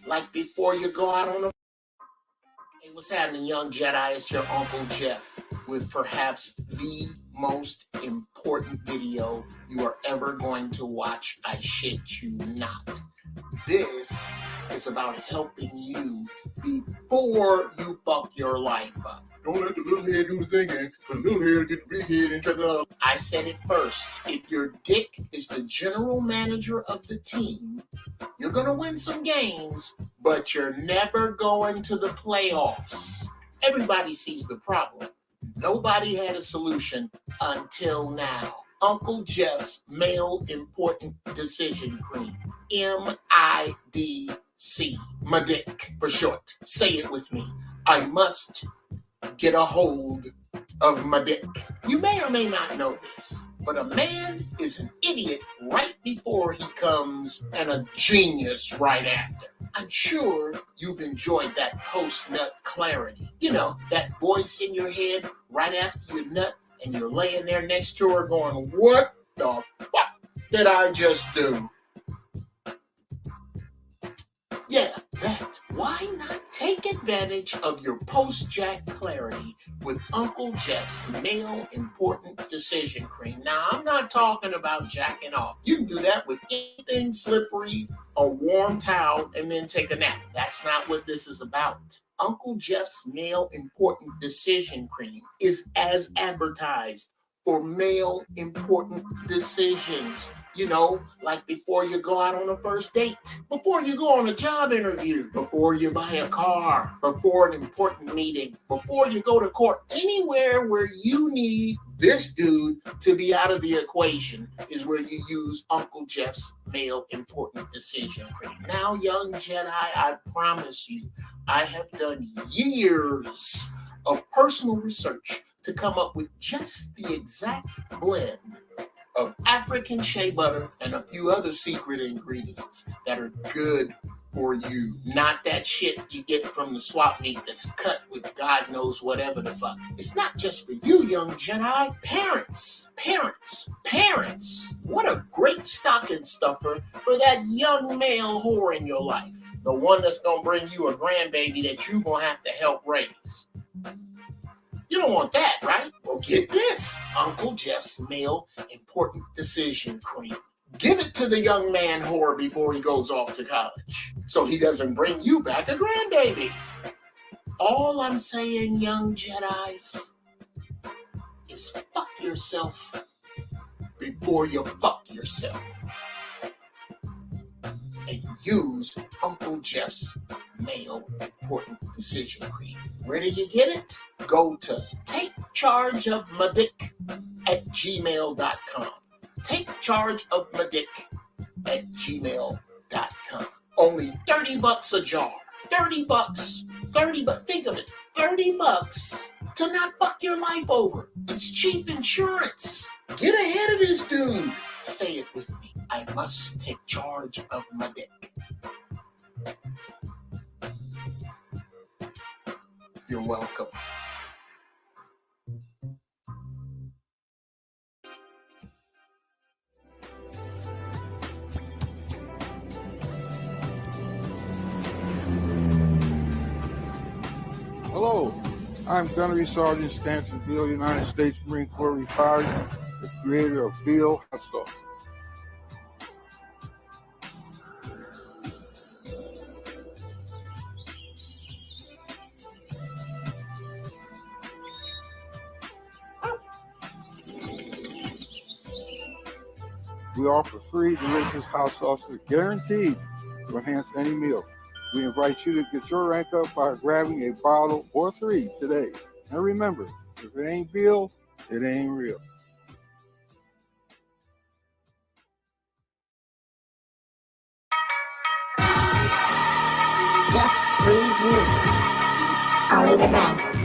Like before you go out on a... Hey, what's happening, young Jedi? It's your Uncle Jeff with perhaps the most important video you are ever going to watch. I shit you not. This is about helping you before you fuck your life up. Don't let the little head do the thinking, because the little head get the big head and check it out. I said it first. If your dick is the general manager of the team, you're going to win some games, but you're never going to the playoffs. Everybody sees the problem. Nobody had a solution until now. Uncle Jeff's Male Important Decision Cream. MIDC. MIDC for short. Say it with me. I must get a hold of my dick. You may or may not know this, but a man is an idiot right before he comes and a genius right after. I'm sure you've enjoyed that post-nut clarity. You know, that voice in your head right after you nut and you're laying there next to her going, what the fuck did I just do? Yeah, that. Why not take advantage of your post-jack clarity with Uncle Jeff's Male Important Decision Cream? Now, I'm not talking about jacking off. You can do that with anything slippery, a warm towel, and then take a nap. That's not what this is about. Uncle Jeff's Male Important Decision Cream is as advertised for male important decisions. You know, like before you go out on a first date, before you go on a job interview, before you buy a car, before an important meeting, before you go to court. Anywhere where you need this dude to be out of the equation is where you use Uncle Jeff's Male Important Decision Cream. Now, young Jedi, I promise you, I have done years of personal research to come up with just the exact blend of African shea butter and a few other secret ingredients that are good for you. Not that shit you get from the swap meet that's cut with God knows whatever the fuck. It's not just for you, young Jedi. Parents. What a great stocking stuffer for that young male whore in your life. The one that's gonna bring you a grandbaby that you're gonna have to help raise. You don't want that, right? Well, get this. Uncle Jeff's Male Important Decision Cream. Give it to the young man whore before he goes off to college, so he doesn't bring you back a grandbaby. All I'm saying, young Jedis, is fuck yourself before you fuck yourself. And use Uncle Jeff's Male Important Decision Cream. Where do you get it? Go to takechargeofmadick@gmail.com. takechargeofmadick@gmail.com. Only $30 a jar. $30. Think of it. $30 to not fuck your life over. It's cheap insurance. Get ahead of this dude. Say it with me. I must take charge of my dick. You're welcome. Hello, I'm Gunnery Sergeant Stanton Beal, United States Marine Corps retired, the creator of Beal Hot Sauce. We offer free, delicious hot sauces guaranteed to enhance any meal. We invite you to get your rank up by grabbing a bottle or 3 today. And remember, if it ain't Beal, it ain't real. Jeff Breeze Music. Only the bangers.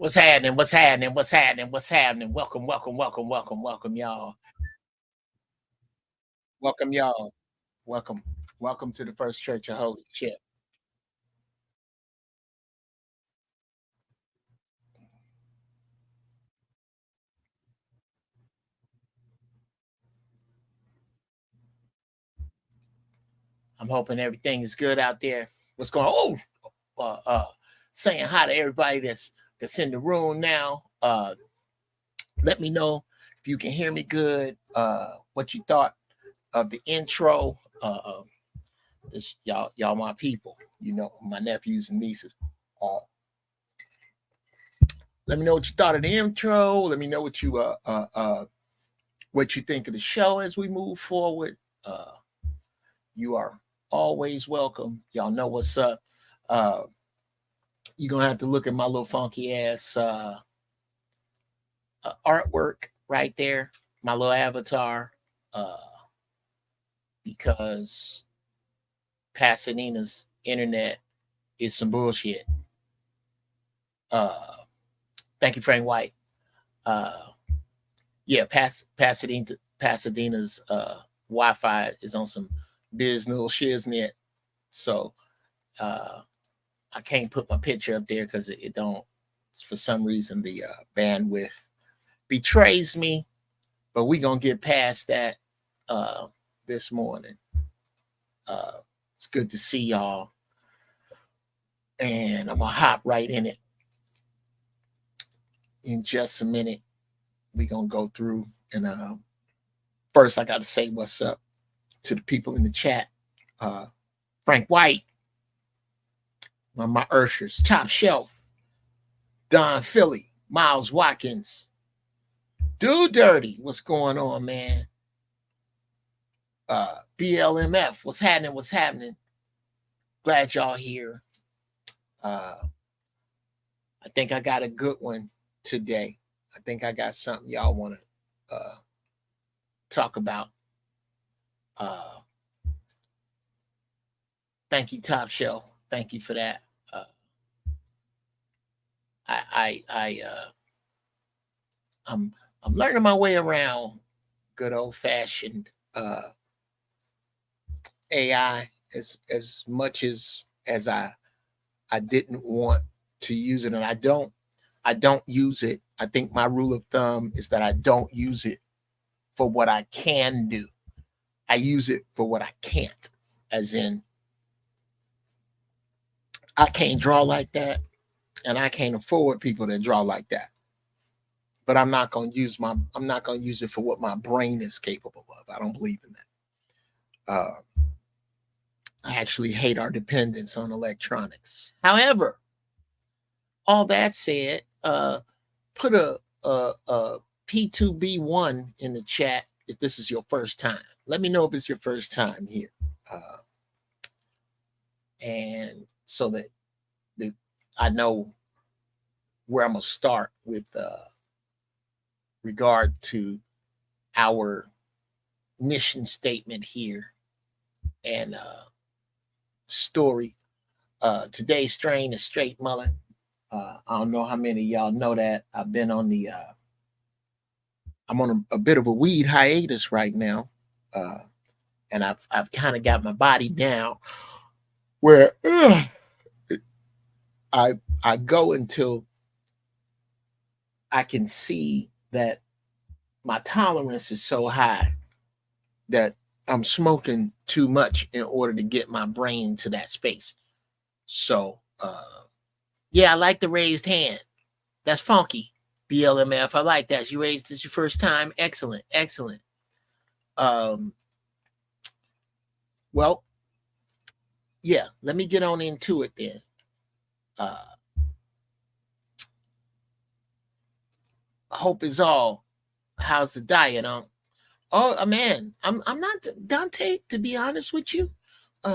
What's happening? What's happening? What's happening? What's happening? Welcome, y'all. Welcome, y'all. Welcome. Welcome to the first church of Holy Shit. I'm hoping everything is good out there. What's going on? Saying hi to everybody that's in the room now. Let me know if you can hear me good. What you thought of the intro. This y'all my people. You know, my nephews and nieces. Let me know what you thought of the intro. Let me know what you think of the show as we move forward. You are always welcome. Y'all know what's up. You're gonna have to look at my little funky ass artwork right there, my little avatar, because Pasadena's internet is some bullshit. Thank you, Frank White. Yeah, Pasadena's Wi-Fi is on some biznil shiznit, so I can't put my picture up there because it don't. For some reason, the bandwidth betrays me, but we gonna get past that this morning. It's good to see y'all, and I'm gonna hop right in it in just a minute. We gonna go through, and first I got to say what's up to the people in the chat. Frank White, my Urshers, Top Shelf, Don Philly, Miles Watkins, Do Dirty, what's going on, man? BLMF, what's happening? What's happening? Glad y'all here. I think I got a good one today. I think I got something y'all want to talk about. Thank you, Top Shelf. Thank you for that. I'm learning my way around good old fashioned AI as much as I didn't want to use it, and I don't use it. I think my rule of thumb is that I don't use it for what I can do. I use it for what I can't, as in I can't draw like that, and I can't afford people that draw like that. But I'm not going to use it for what my brain is capable of. I don't believe in that. I actually hate our dependence on electronics. However, all that said, put a P2B1 in the chat if this is your first time. Let me know if it's your first time here. And so that I know where I'm going to start with regard to our mission statement here and story. Today's strain is straight mullet. I don't know how many of y'all know that. I've been on the I'm on a bit of a weed hiatus right now. And I've kind of got my body down where I go until I can see that my tolerance is so high that I'm smoking too much in order to get my brain to that space. So yeah, I like the raised hand. That's funky. BLMF, I like that. You raised this your first time. Excellent, excellent. Well, yeah, let me get on into it then. Hope is all. How's the diet, Oh man, I'm not Dante, to be honest with you.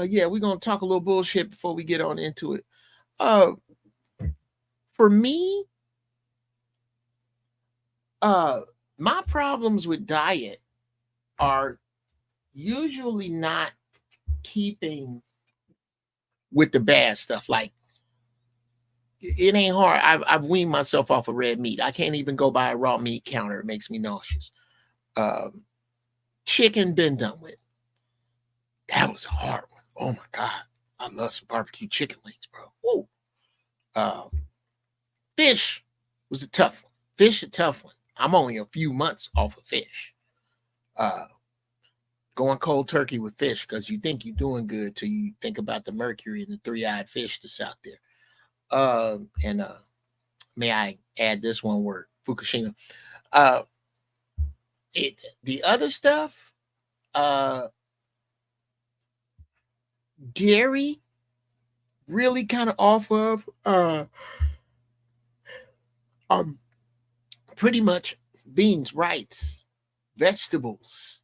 Yeah, we're gonna talk a little bullshit before we get on into it. For me, my problems with diet are usually not keeping with the bad stuff, like it ain't hard. I've weaned myself off of red meat. I can't even go by a raw meat counter. It makes me nauseous. Chicken been done with. That was a hard one. Oh my God. I love some barbecue chicken wings, bro. Woo. Fish was a tough one. Fish a tough one. I'm only a few months off of fish. Going cold turkey with fish because you think you're doing good till you think about the mercury and the three-eyed fish that's out there. And may I add this one word, Fukushima. The other stuff, dairy, really kind of off of. Pretty much beans, rice, vegetables.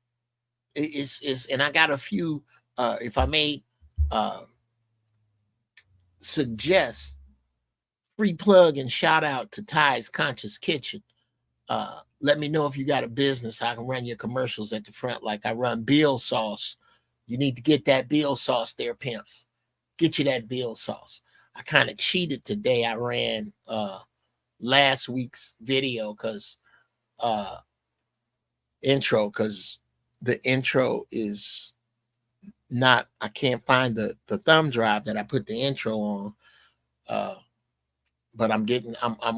Is and I got a few. If I may suggest, free plug and shout out to Ty's Conscious Kitchen. Let me know if you got a business. I can run your commercials at the front like I run Bill sauce. You need to get that Bill sauce there, pimps. Get you that Bill sauce. I kind of cheated today. I ran last week's video because the intro is not, I can't find the thumb drive that I put the intro on. But I'm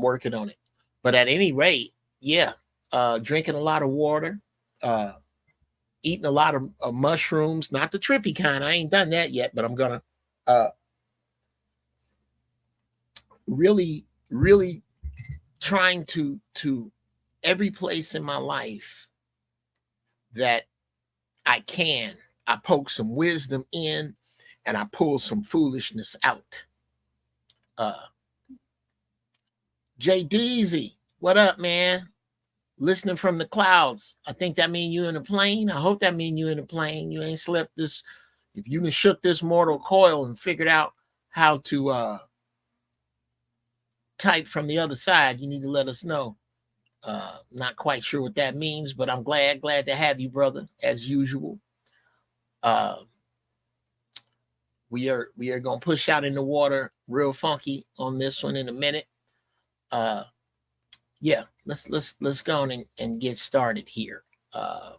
working on it. But at any rate, yeah, drinking a lot of water, eating a lot of mushrooms, not the trippy kind. I ain't done that yet, but I'm gonna really trying to every place in my life that I can, I poke some wisdom in and I pull some foolishness out. Jay Deezy, what up, man? Listening from the clouds. I think that mean you in a plane. I hope that mean you in a plane. You ain't slept this. If you done shook this mortal coil and figured out how to type from the other side, you need to let us know. Not quite sure what that means, but I'm glad to have you, brother, as usual. We are gonna push out in the water real funky on this one in a minute. Yeah, let's go on and get started here. I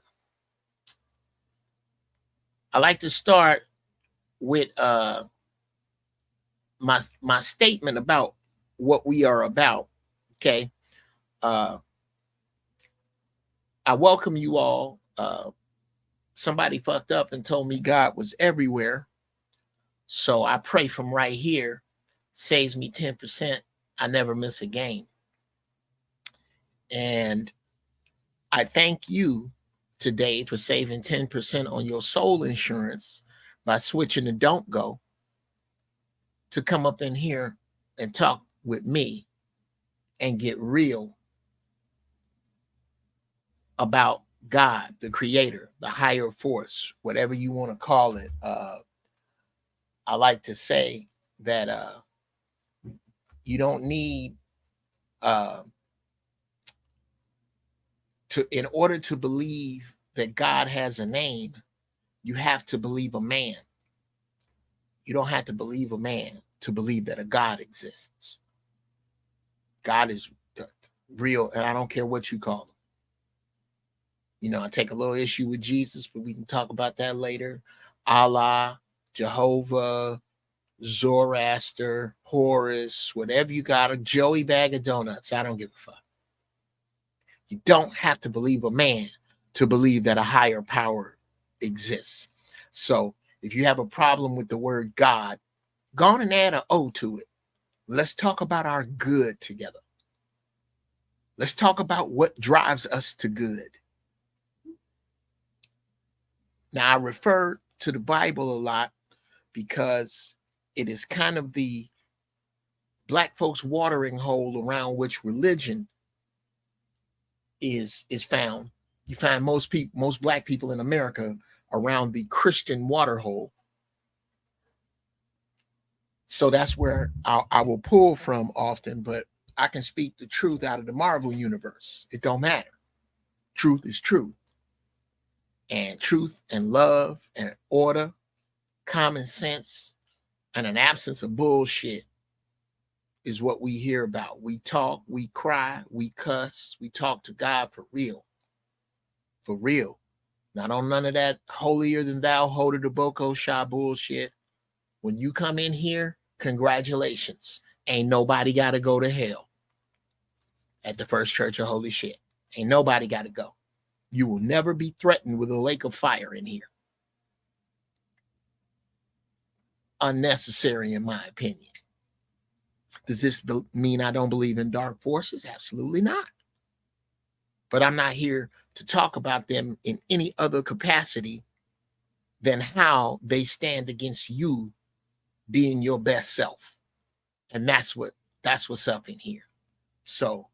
like to start with my statement about what we are about. Okay. I welcome you all. Somebody fucked up and told me God was everywhere. So I pray from right here, saves me 10%. I never miss a game. And I thank you today for saving 10% on your soul insurance by switching to Don't Go to come up in here and talk with me and get real about God, the creator, the higher force, whatever you want to call it. I like to say that you don't need in order to believe that God has a name, you have to believe a man. You don't have to believe a man to believe that a God exists. God is real, and I don't care what you call him. You know, I take a little issue with Jesus, but we can talk about that later. Allah, Jehovah, Zoroaster, Horus, whatever you got, a Joey bag of donuts. I don't give a fuck. You don't have to believe a man to believe that a higher power exists. So if you have a problem with the word God, go on and add an O to it. Let's talk about our good together. Let's talk about what drives us to good. Now, I refer to the Bible a lot because it is kind of the black folks' watering hole around which religion is found. You find most black people in America around the Christian water hole. So that's where I will pull from often, but I can speak the truth out of the Marvel universe. It don't matter. Truth is truth. And truth and love and order, common sense, and an absence of bullshit is what we hear about. We talk, we cry, we cuss, we talk to God for real. For real. Not on none of that holier than thou, holy the boko shy bullshit. When you come in here, congratulations. Ain't nobody got to go to hell at the First Church of Holy Shit. Ain't nobody got to go. You will never be threatened with a lake of fire in here. Unnecessary, in my opinion. Does this mean I don't believe in dark forces? Absolutely not. But I'm not here to talk about them in any other capacity than how they stand against you being your best self. And that's what's up in here. So,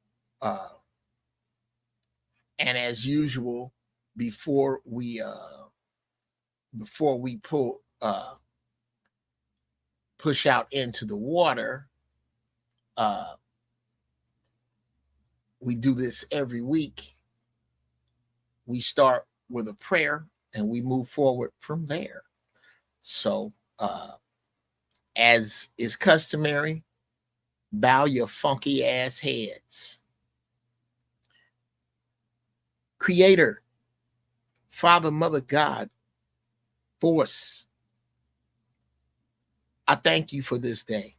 and as usual, before we push out into the water, we do this every week. We start with a prayer and we move forward from there. So, as is customary, bow your funky ass heads. Creator, Father, Mother, God, Force, I thank you for this day.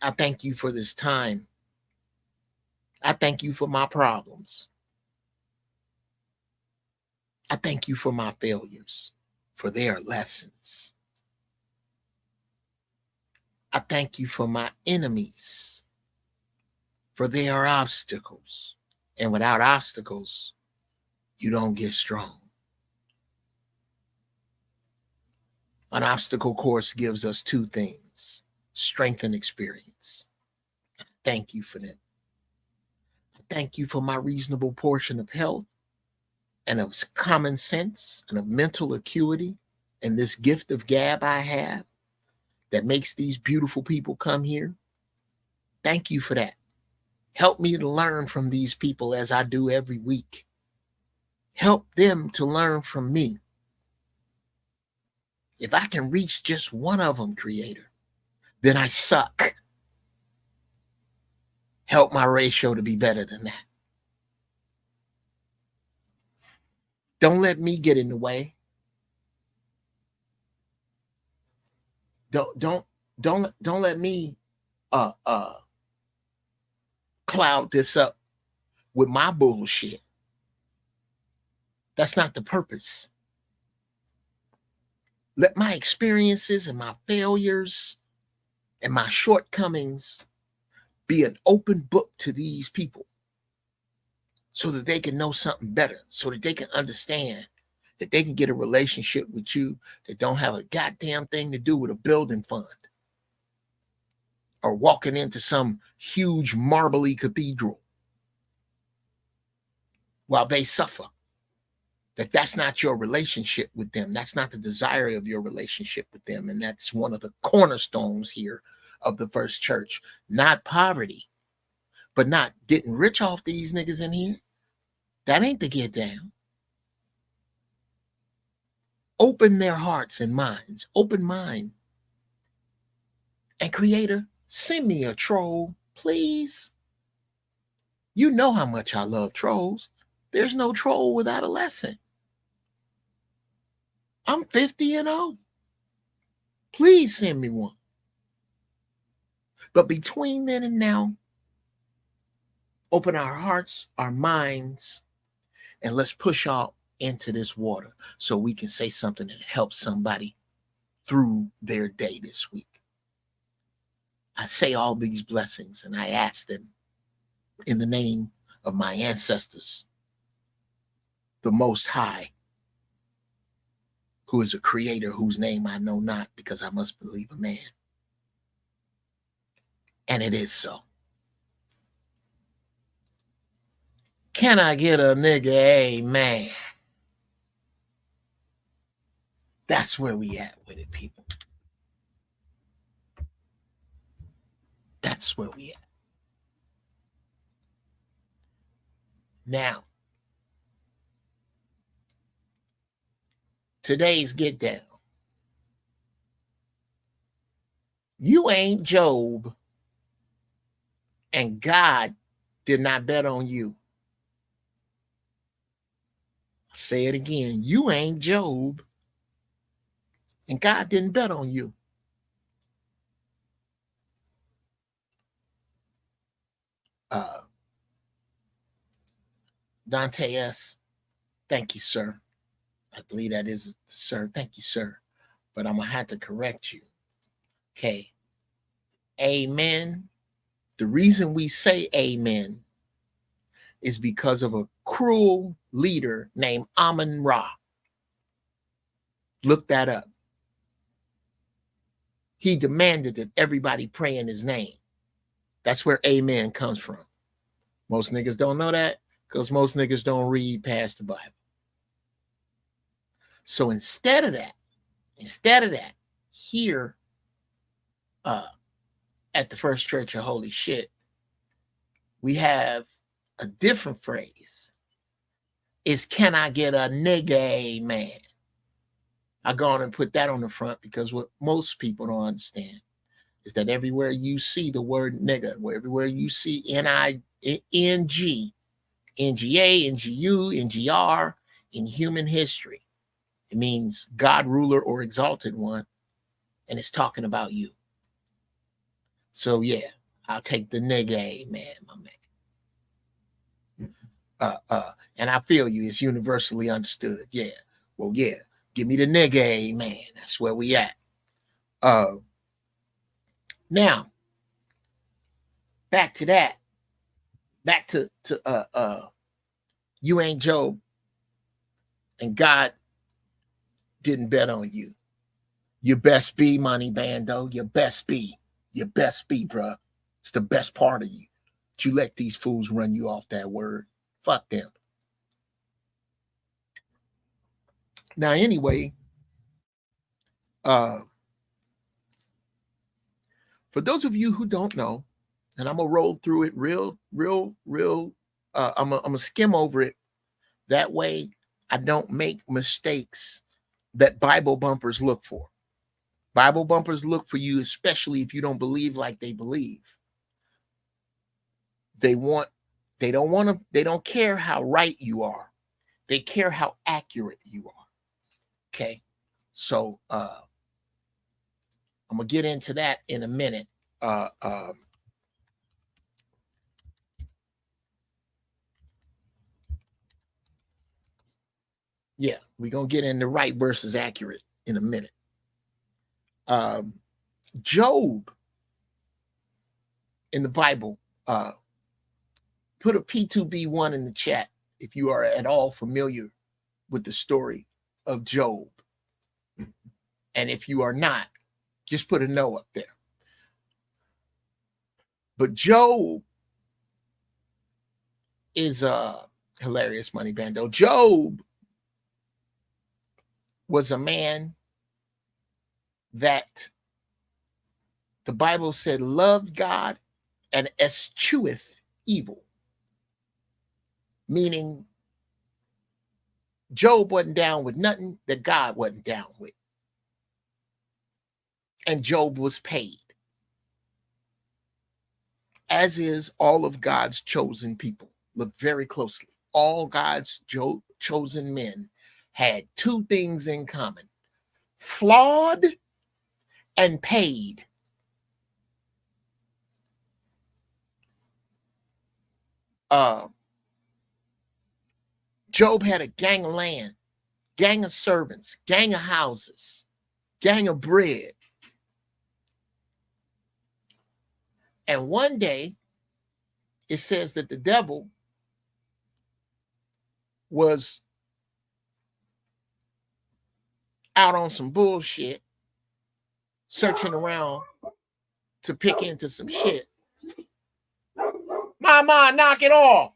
I thank you for this time. I thank you for my problems. I thank you for my failures, for they are lessons. I thank you for my enemies, for they are obstacles. And without obstacles, you don't get strong. An obstacle course gives us two things: strength and experience. Thank you for them. I thank you for my reasonable portion of health and of common sense and of mental acuity and this gift of gab I have that makes these beautiful people come here. Thank you for that. Help me to learn from these people as I do every week. Help them to learn from me. If I can reach just one of them, Creator, then I suck. Help my ratio to be better than that. Don't let me get in the way. Don't let me cloud this up with my bullshit. That's not the purpose. Let my experiences and my failures and my shortcomings be an open book to these people so that they can know something better, so that they can understand that they can get a relationship with you that don't have a goddamn thing to do with a building fund or walking into some huge marbly cathedral while they suffer. That's not your relationship with them. That's not the desire of your relationship with them. And that's one of the cornerstones here of the First Church. Not poverty, but not getting rich off these niggas in here. That ain't the get down. Open their hearts and minds. Open mine. And Creator, send me a troll, please. You know how much I love trolls. There's no troll without a lesson. I'm 50 and 0. Please send me one. But between then and now, open our hearts, our minds, and let's push out into this water so we can say something that helps somebody through their day this week. I say all these blessings and I ask them in the name of my ancestors, the Most High, who is a creator whose name I know not because I must believe a man. And it is so. Can I get a nigga amen? That's where we at with it, people. That's where we at. Now, today's get down. You ain't Job. and God did not bet on you. I'll say it again. You ain't Job, and God didn't bet on you. Dante S., thank you, sir. I believe that is sir. Thank you, sir. But I'm going to have to correct you. Okay. Amen. The reason we say amen is because of a cruel leader named Amun-Ra. Look that up. He demanded that everybody pray in his name. That's where amen comes from. Most niggas don't know that because most niggas don't read past the Bible. So instead of that, here at the First Church of Holy Shit, we have a different phrase. Is can I get a nigga amen? I go on and put that on the front because what most people don't understand is that everywhere you see the word nigga, everywhere you see N-I-N-G, N-G-A, N-G-U, N-G-R in human history, it means God, ruler, or exalted one, and it's talking about you. So yeah, I'll take the nigga amen, my man. And I feel you, it's universally understood. Yeah. Well, yeah, give me the nigga amen. That's where we at. Now, back to that. Back to you ain't Job, and God didn't bet on you. You best be, money bando. You best be. You best be, bruh. It's the best part of you. But you let these fools run you off that word. Fuck them. Now, anyway, for those of you who don't know, and I'm gonna roll through it real. I'm gonna skim over it. That way, I don't make mistakes that Bible bumpers look for. Bible bumpers look for you, especially if you don't believe like they believe. They don't care how right you are. They care how accurate you are. Okay. So I'm gonna get into that in a minute. Yeah, we're gonna get into right versus accurate in a minute. Job in the Bible, put a P2B1 in the chat if you are at all familiar with the story of Job. And if you are not, just put a no up there. But Job is hilarious, money bando. Job was a man that the Bible said loved God and escheweth evil. Meaning Job wasn't down with nothing that God wasn't down with. And Job was paid. As is all of God's chosen people. Look very closely. All God's chosen men had two things in common: flawed and paid. Job had a gang of land, gang of servants, gang of houses, gang of bread. And one day, it says that the devil was out on some bullshit, searching around to pick into some shit. Mama, knock it off.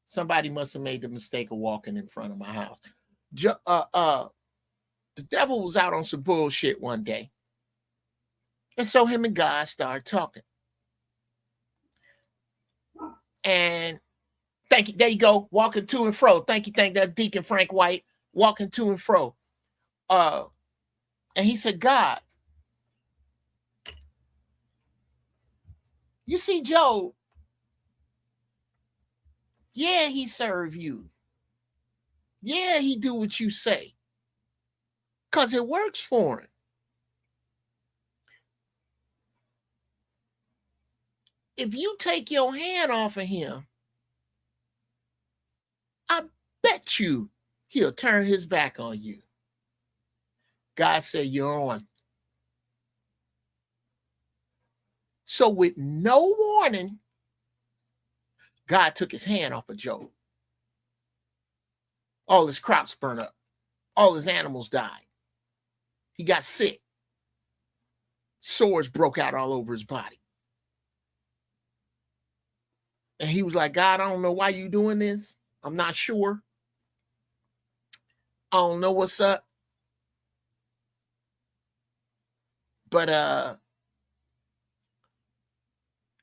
Somebody must have made the mistake of walking in front of my house. The devil was out on some bullshit one day. And so him and God started talking. And thank you. There you go. Walking to and fro. Thank you. That Deacon Frank White. Walking to and fro. And he said, God, You see, Job, yeah, he serve you. Yeah, he do what you say. Because it works for him. If you take your hand off of him, I bet you he'll turn his back on you. God said, you're on. So with no warning, God took his hand off of Job. All his crops burned up. All his animals died. He got sick. Sores broke out all over his body. And he was like, God, I don't know why you doing this. I'm not sure. I don't know what's up. But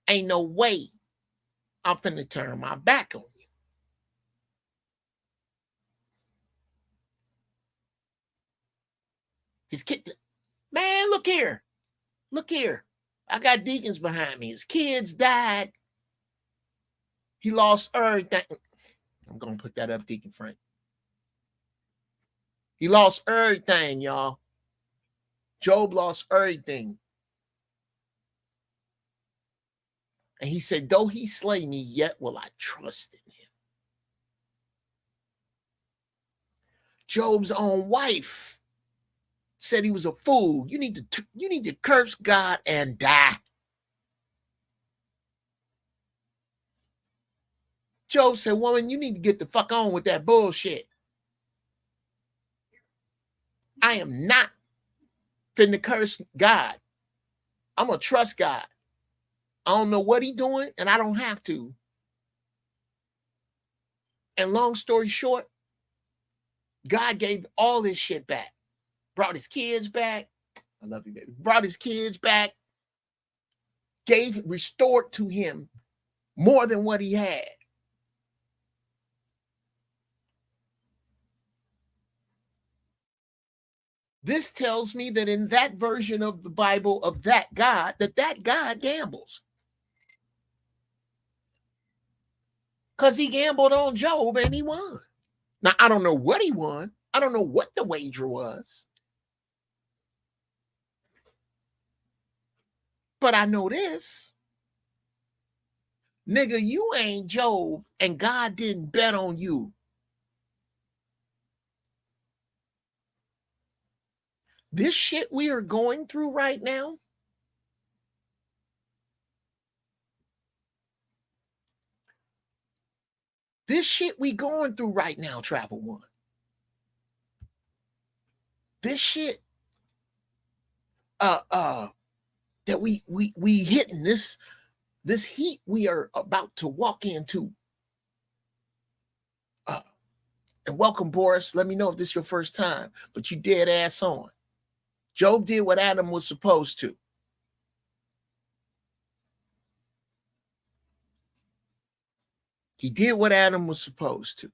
ain't no way I'm finna turn my back on you. His kid, man, look here. Look here. I got deacons behind me. His kids died. He lost everything. I'm going to put that up, Deacon Frank. He lost everything, y'all. Job lost everything. And he said, though he slay me, yet will I trust in him. Job's own wife said he was a fool. You need to curse God and die. Job said, woman, you need to get the fuck on with that bullshit. I am not finna curse God. I'm gonna trust God. I don't know what he's doing, and I don't have to. And long story short, God gave all this shit back. Brought his kids back. I love you, baby. Brought his kids back. Restored to him more than what he had. This tells me that in that version of the Bible of that God gambles. Because he gambled on Job and he won. Now, I don't know what he won. I don't know what the wager was. But I know this. Nigga, you ain't Job and God didn't bet on you. This shit we are going through right now, Travel One. This shit that we hitting this heat we are about to walk into. And welcome, Boris. Let me know if this is your first time, but you dead ass on. Job did what Adam was supposed to. He did what Adam was supposed to.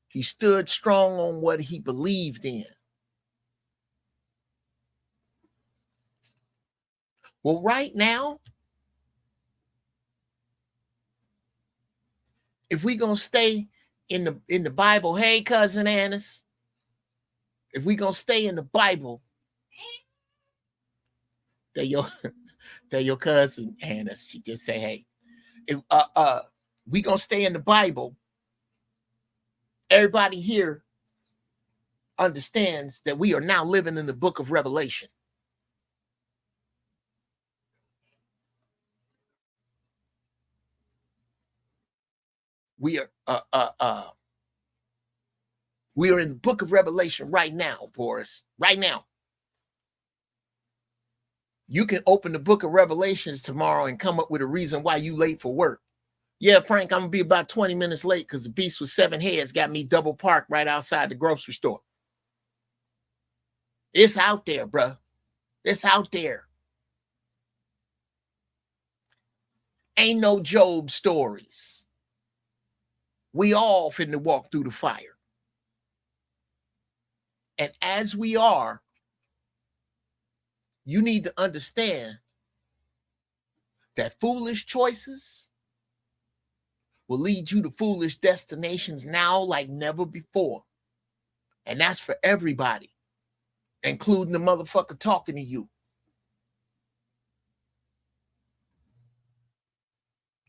He stood strong on what he believed in. Well, right now, if we're going to stay in the Bible, hey, cousin Annis, if we're going to stay in the Bible, they're your cousin Annis. She just say, hey, if we going to stay in the Bible, everybody here understands that we are now living in the book of Revelation. We are in the book of Revelation right now, Boris. Right now. You can open the book of Revelations tomorrow and come up with a reason why you late for work. Yeah, Frank, I'm going to be about 20 minutes late because the beast with 7 heads got me double parked right outside the grocery store. It's out there, bro. It's out there. Ain't no Job stories. We all finna walk through the fire. And as we are, you need to understand that foolish choices will lead you to foolish destinations now like never before. And that's for everybody, including the motherfucker talking to you.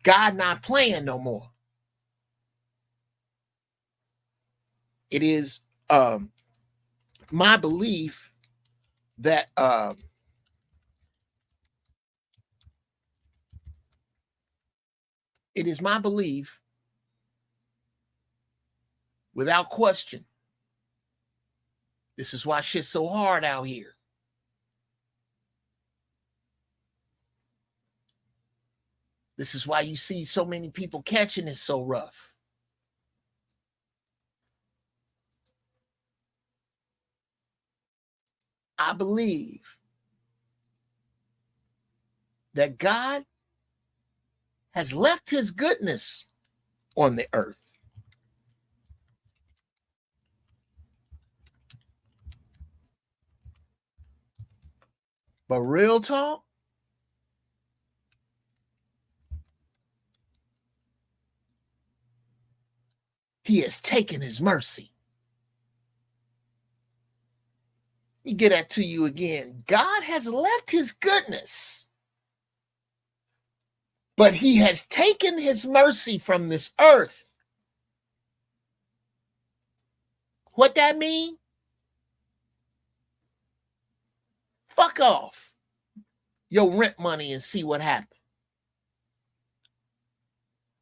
God not playing no more. It is my belief that it is my belief, without question, this is why shit's so hard out here. This is why you see so many people catching it so rough. I believe that God has left his goodness on the earth. But real talk, he has taken his mercy. Let me get that to you again. God has left his goodness, but he has taken his mercy from this earth. What that mean? Fuck off your rent money and see what happens.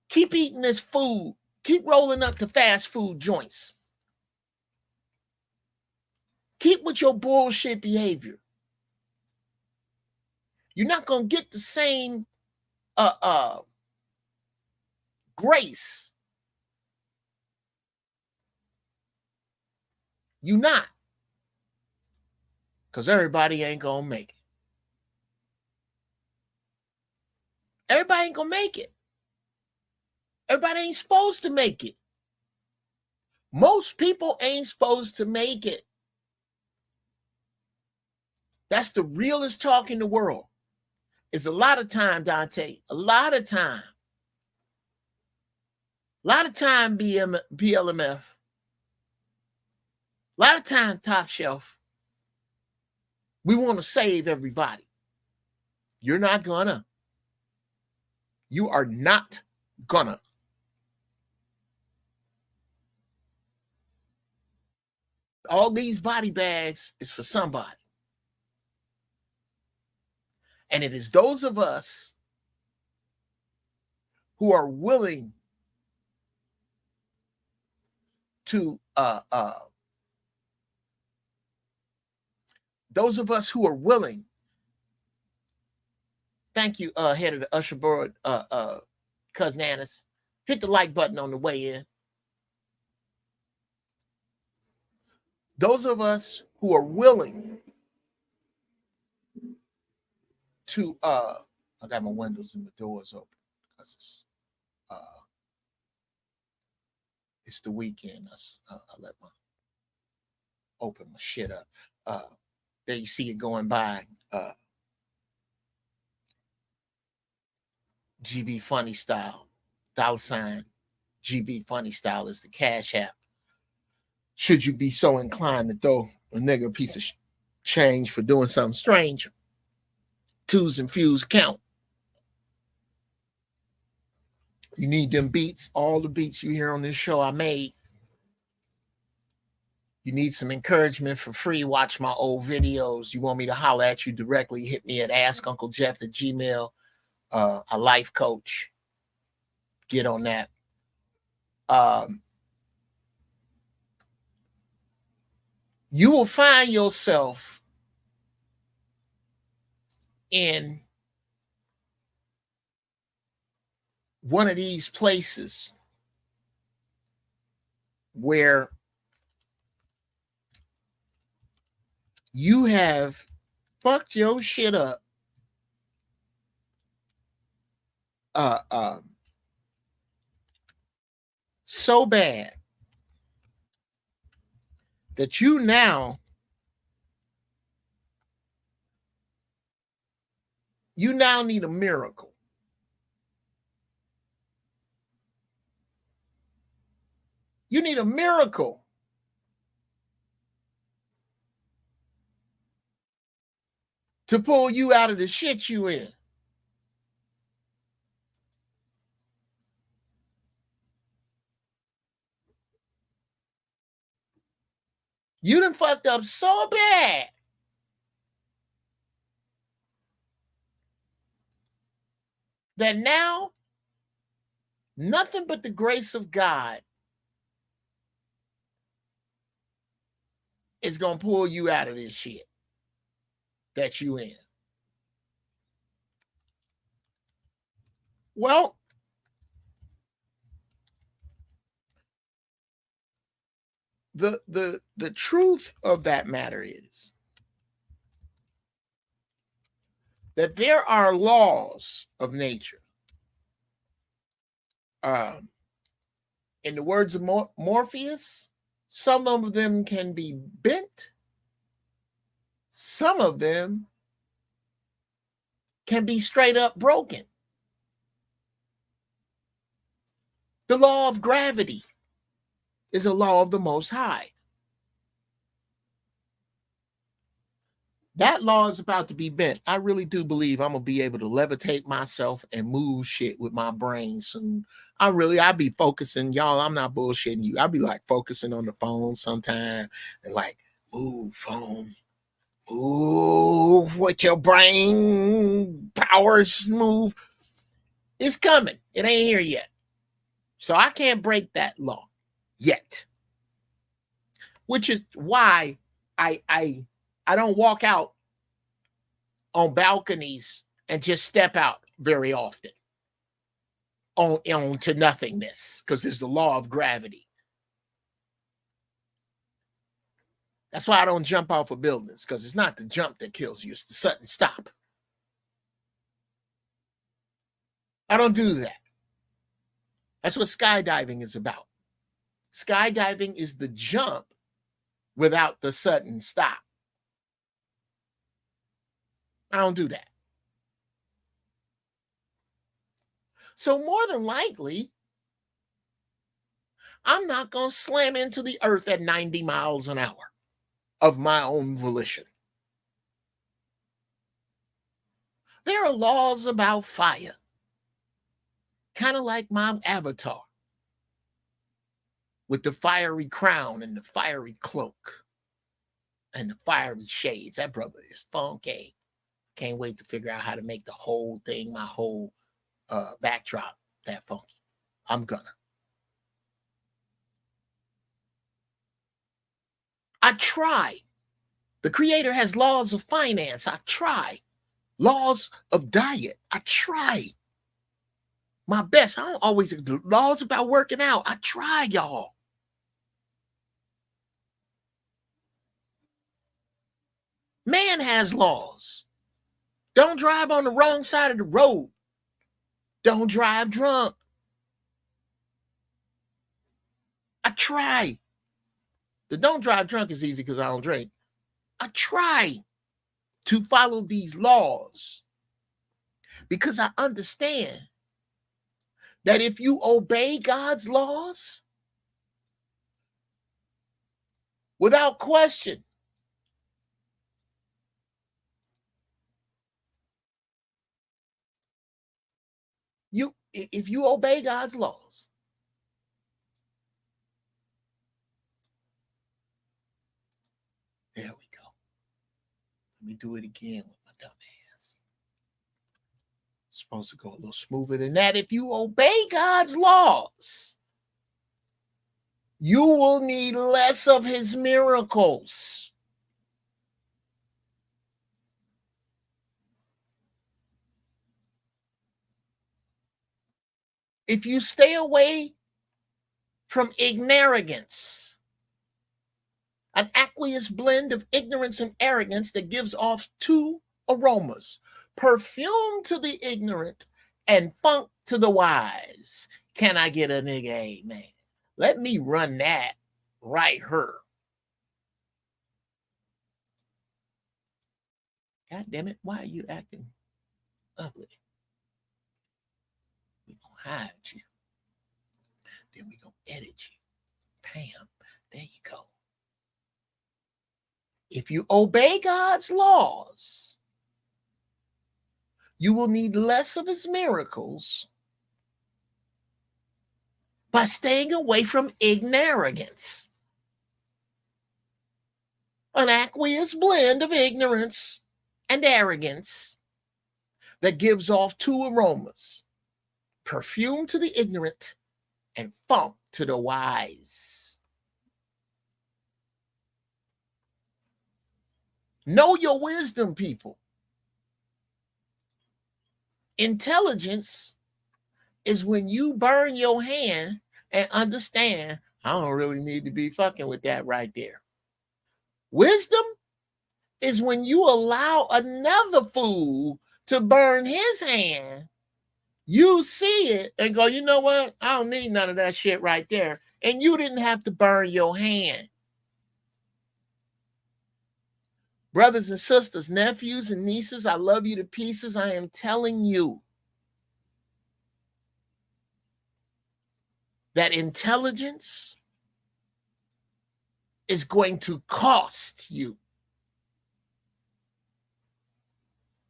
Keep eating this food. Keep rolling up to fast food joints. Keep with your bullshit behavior. You're not going to get the same grace. You not. Because everybody ain't going to make it. Everybody ain't going to make it. Everybody ain't supposed to make it. Most people ain't supposed to make it. That's the realest talk in the world. It's a lot of time, Dante. A lot of time. A lot of time, BLMF. A lot of time, Top Shelf. We want to save everybody. You're not gonna. You are not gonna. All these body bags is for somebody. And it is those of us who are willing to those of us who are willing. Thank you, head of the Usher Board, Cousin Annis. Hit the like button on the way in. Those of us who are willing to I got my windows and the doors open because it's the weekend. I let my open my shit up. There you see it going by. GB Funny Style, $ GB Funny Style is the Cash App. Should you be so inclined to throw a nigga a piece of change for doing something strange, twos and fews count. You need them beats. All the beats you hear on this show I made. You need some encouragement for free. Watch my old videos. You want me to holler at you directly, hit me at askunclejeff@gmail.com. A life coach. Get on that. You will find yourself in one of these places where you have fucked your shit up so bad that you now need a miracle. You need a miracle. To pull you out of the shit you in. You done fucked up so bad that now nothing but the grace of God is going to pull you out of this shit that you in. Well, the truth of that matter is that there are laws of nature. In the words of Morpheus, some of them can be bent, some of them can be straight up broken. The law of gravity is a law of the Most High. That law is about to be bent. I really do believe I'm going to be able to levitate myself and move shit with my brain soon. I'll be focusing, y'all, I'm not bullshitting you. I'll be like focusing on the phone sometime and like, move phone, move with your brain powers, move. It's coming. It ain't here yet. So I can't break that law yet. Which is why I don't walk out on balconies and just step out very often on to nothingness, because there's the law of gravity. That's why I don't jump off of buildings, because it's not the jump that kills you, it's the sudden stop. I don't do that. That's what skydiving is about. Skydiving is the jump without the sudden stop. I don't do that. So more than likely, I'm not going to slam into the earth at 90 miles an hour of my own volition. There are laws about fire, kind of like my avatar, with the fiery crown and the fiery cloak and the fiery shades. That brother is funky. Can't wait to figure out how to make the whole thing, my whole backdrop, that funky. I'm gonna. I try. The creator has laws of finance. I try. Laws of diet. I try my best. I don't always do laws about working out. I try, y'all. Man has laws. Don't drive on the wrong side of the road. Don't drive drunk. I try. The don't drive drunk is easy because I don't drink. I try to follow these laws because I understand that if you obey God's laws, without question, if you obey God's laws, there we go. Let me do it again with my dumb ass. It's supposed to go a little smoother than that. If you obey God's laws, you will need less of his miracles. If you stay away from ignorance, an aqueous blend of ignorance and arrogance that gives off two aromas: perfume to the ignorant and funk to the wise. Can I get a nigga amen? Let me run that right here. God damn it, why are you acting ugly? We're gonna hide you. Then we're gonna edit you. Bam. There you go. If you obey God's laws, you will need less of his miracles by staying away from ignorance. An aqueous blend of ignorance and arrogance that gives off two aromas: perfume to the ignorant and funk to the wise. Know your wisdom, people. Intelligence is when you burn your hand and understand, I don't really need to be fucking with that right there. Wisdom is when you allow another fool to burn his hand. You see it and go, you know what? I don't need none of that shit right there. And you didn't have to burn your hand. Brothers and sisters, nephews and nieces, I love you to pieces. I am telling you that intelligence is going to cost you.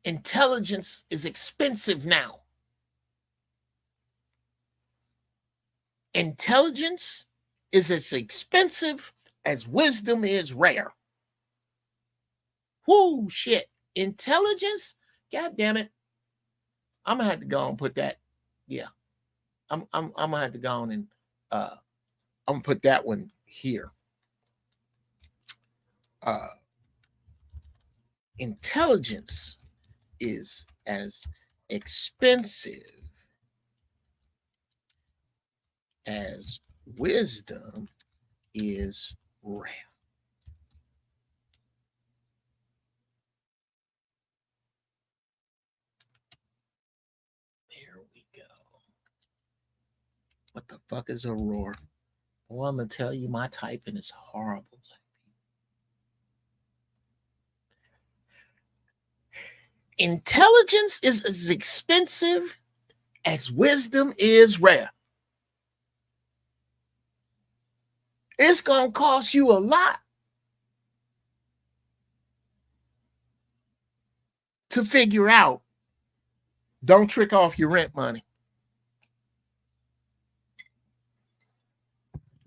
Intelligence is expensive now. Intelligence is as expensive as wisdom is rare. Whoo, shit. Intelligence? God damn it. I'm gonna have to go and put that. Yeah. I'm gonna have to go on and I'm gonna put that one here. Intelligence is as expensive as wisdom is rare. There we go. What the fuck is a roar? Well, I'm gonna tell you, my typing is horrible. Intelligence is as expensive as wisdom is rare. It's going to cost you a lot to figure out. Don't trick off your rent money.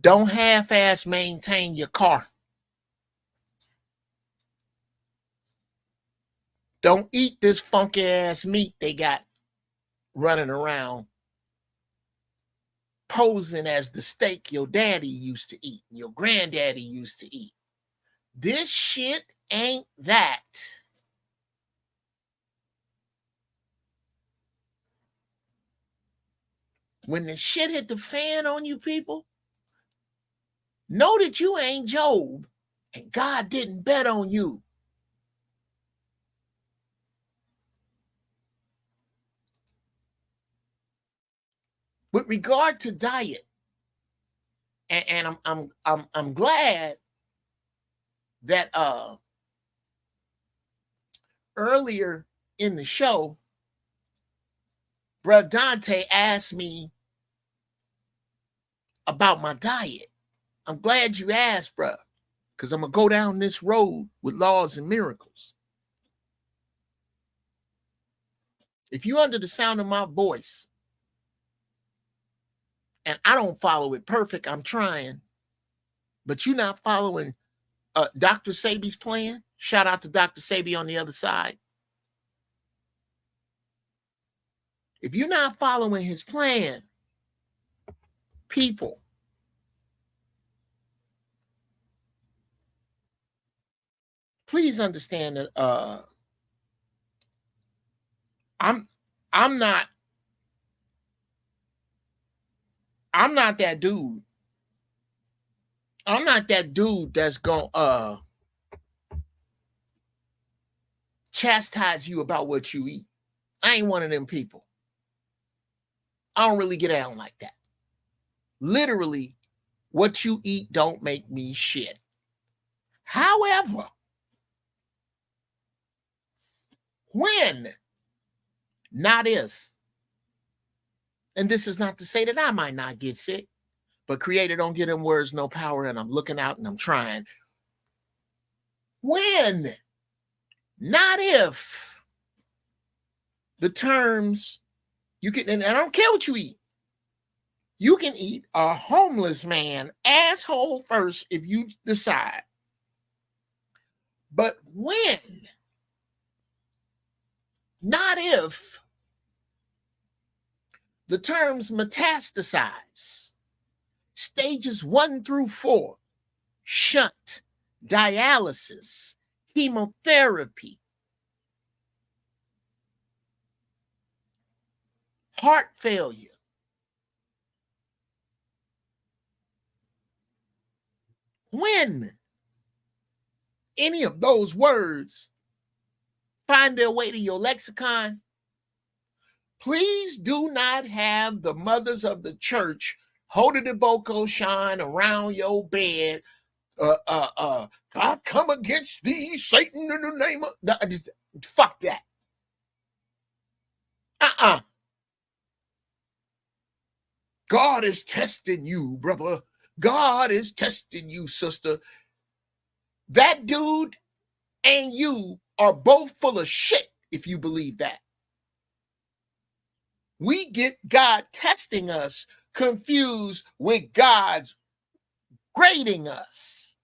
Don't half-ass maintain your car. Don't eat this funky ass meat they got running around posing as the steak your daddy used to eat, your granddaddy used to eat. This shit ain't that. When the shit hit the fan on you people, know that you ain't Job and God didn't bet on you. With regard to diet, and I'm glad that earlier in the show, Bruh Dante asked me about my diet. I'm glad you asked, bruh, because I'm gonna go down this road with laws and miracles. If you're under the sound of my voice, and I don't follow it perfect, I'm trying, but you're not following Dr. Sebi's plan. Shout out to Dr. Sebi on the other side. If you're not following his plan, people, please understand that I'm not that dude. I'm not that dude that's gonna chastise you about what you eat. I ain't one of them people. I don't really get down like that. Literally, what you eat don't make me shit. However, when, not if, and this is not to say that I might not get sick, But Creator don't give them words no power, and I'm looking out and I'm trying. When, not if, the terms you can, and I don't care what you eat. You can eat a homeless man asshole first if you decide. But when, not if, the terms metastasize, stages 1 through 4, shunt, dialysis, chemotherapy, heart failure, when any of those words find their way to your lexicon, please do not have the mothers of the church holding the boko shine around your bed. God come against thee, Satan, in the name of... Fuck that. God is testing you, brother. God is testing you, sister. That dude and you are both full of shit if you believe that. We get God testing us confused with God's grading us.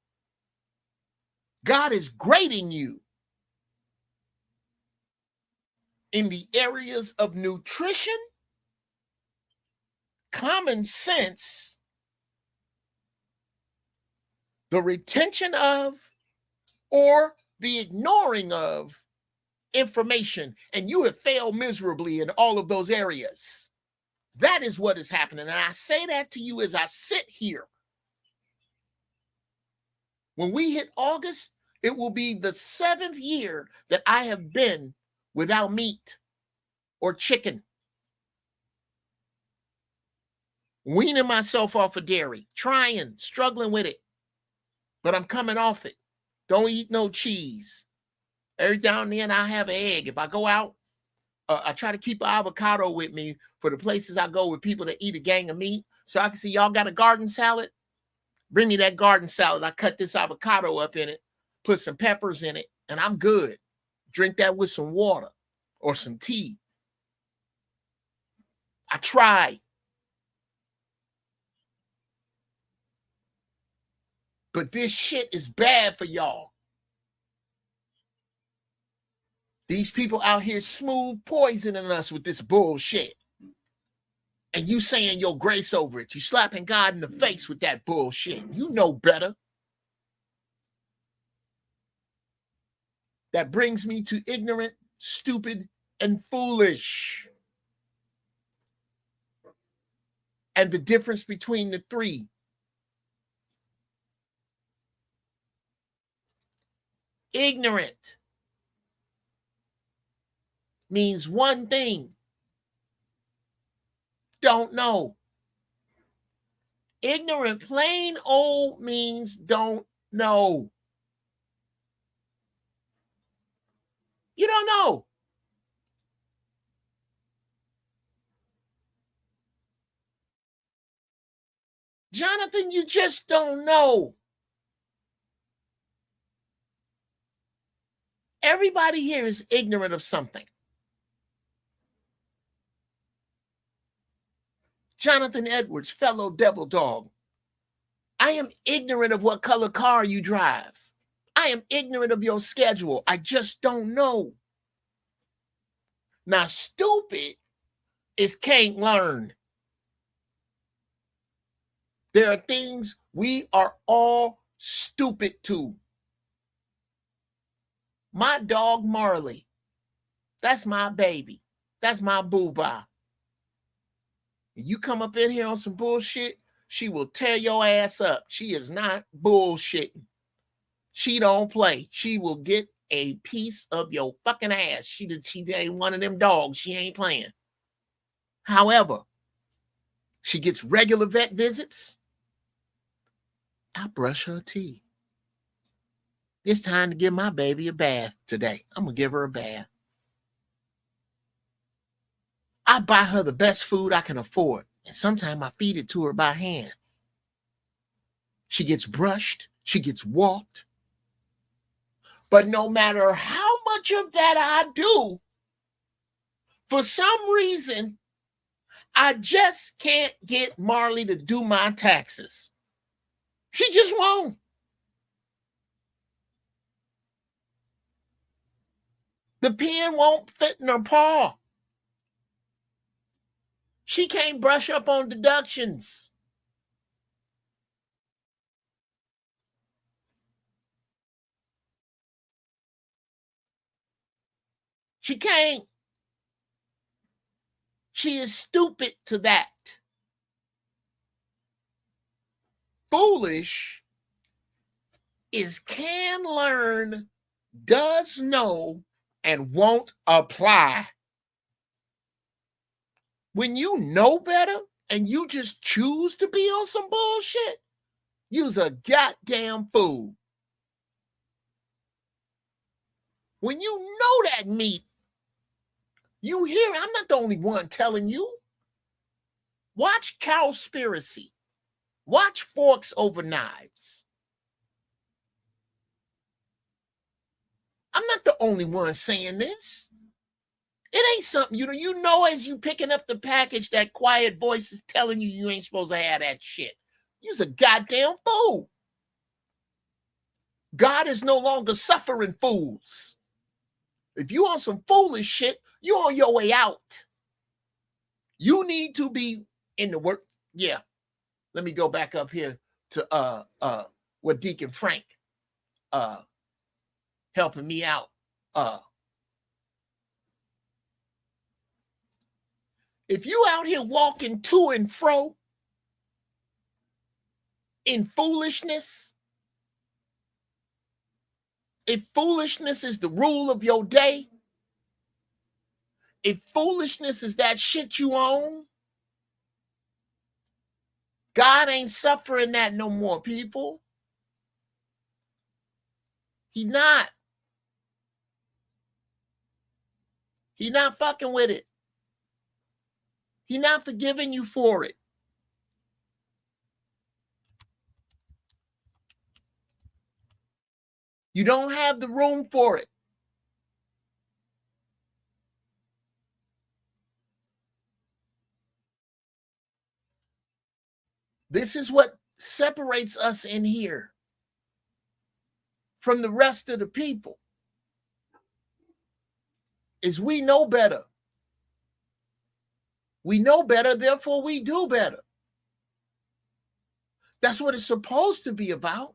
God is grading you in the areas of nutrition, common sense, the retention of, or the ignoring of information, and you have failed miserably in all of those areas. That is what is happening. And I say that to you as I sit here. When we hit August, it will be the 7th year that I have been without meat or chicken. Weaning myself off of dairy, struggling with it, but I'm coming off it. Don't eat no cheese. Every now and then I have an egg. If I go out, I try to keep an avocado with me for the places I go with people that eat a gang of meat. So I can see y'all got a garden salad. Bring me that garden salad. I cut this avocado up in it, put some peppers in it, and I'm good. Drink that with some water or some tea. I try. But this shit is bad for y'all. These people out here smooth poisoning us with this bullshit. And you saying your grace over it. You slapping God in the face with that bullshit. You know better. That brings me to ignorant, stupid, and foolish. And the difference between the three. Ignorant means one thing. Don't know. Ignorant, plain old, means don't know. You don't know. Jonathan, you just don't know. Everybody here is ignorant of something. Jonathan Edwards, fellow devil dog. I am ignorant of what color car you drive. I am ignorant of your schedule. I just don't know. Now, stupid is can't learn. There are things we are all stupid to. My dog Marley, that's my baby. That's my boo-bye. You come up in here on some bullshit, she will tear your ass up. She is not bullshitting. She don't play. She will get a piece of your fucking ass. She ain't one of them dogs. She ain't playing. However, she gets regular vet visits. I brush her teeth. It's time to give my baby a bath today. I'm going to give her a bath. I buy her the best food I can afford. And sometimes I feed it to her by hand. She gets brushed. She gets walked. But no matter how much of that I do, for some reason, I just can't get Marley to do my taxes. She just won't. The pen won't fit in her paw. She can't brush up on deductions. She can't. She is stupid to that. Foolish is can learn, does know, and won't apply. When you know better and you just choose to be on some bullshit, you's a goddamn fool. When you know that meat, you hear, I'm not the only one telling you. Watch Cowspiracy. Watch Forks Over Knives. I'm not the only one saying this. It ain't something you know as you picking up the package, that quiet voice is telling you you ain't supposed to have that shit. You's a goddamn fool. God is no longer suffering fools. If you on some foolish shit, you on your way out. You need to be in the work. Yeah. Let me go back up here to what Deacon Frank helping me out. If you out here walking to and fro in foolishness, if foolishness is the rule of your day, if foolishness is that shit you own, God ain't suffering that no more, people. He not. He not fucking with it. He not forgiving you for it. You don't have the room for it. This is what separates us in here from the rest of the people, is we know better. We know better, therefore we do better. That's what it's supposed to be about.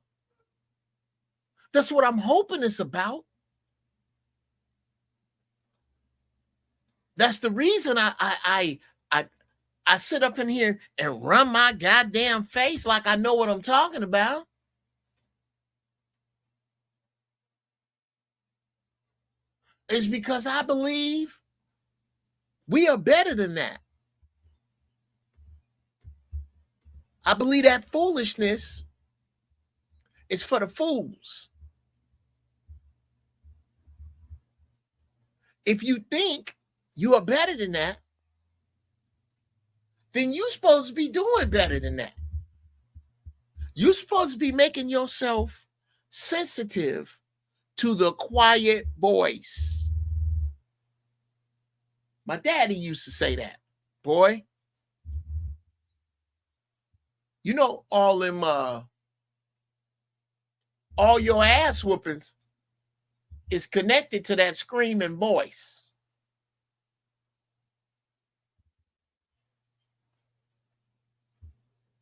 That's what I'm hoping it's about. That's the reason I sit up in here and run my goddamn face like I know what I'm talking about. It's because I believe we are better than that. I believe that foolishness is for the fools. If you think you are better than that, then you're supposed to be doing better than that. You're supposed to be making yourself sensitive to the quiet voice. My daddy used to say that, boy. You know, all your ass whoopings is connected to that screaming voice.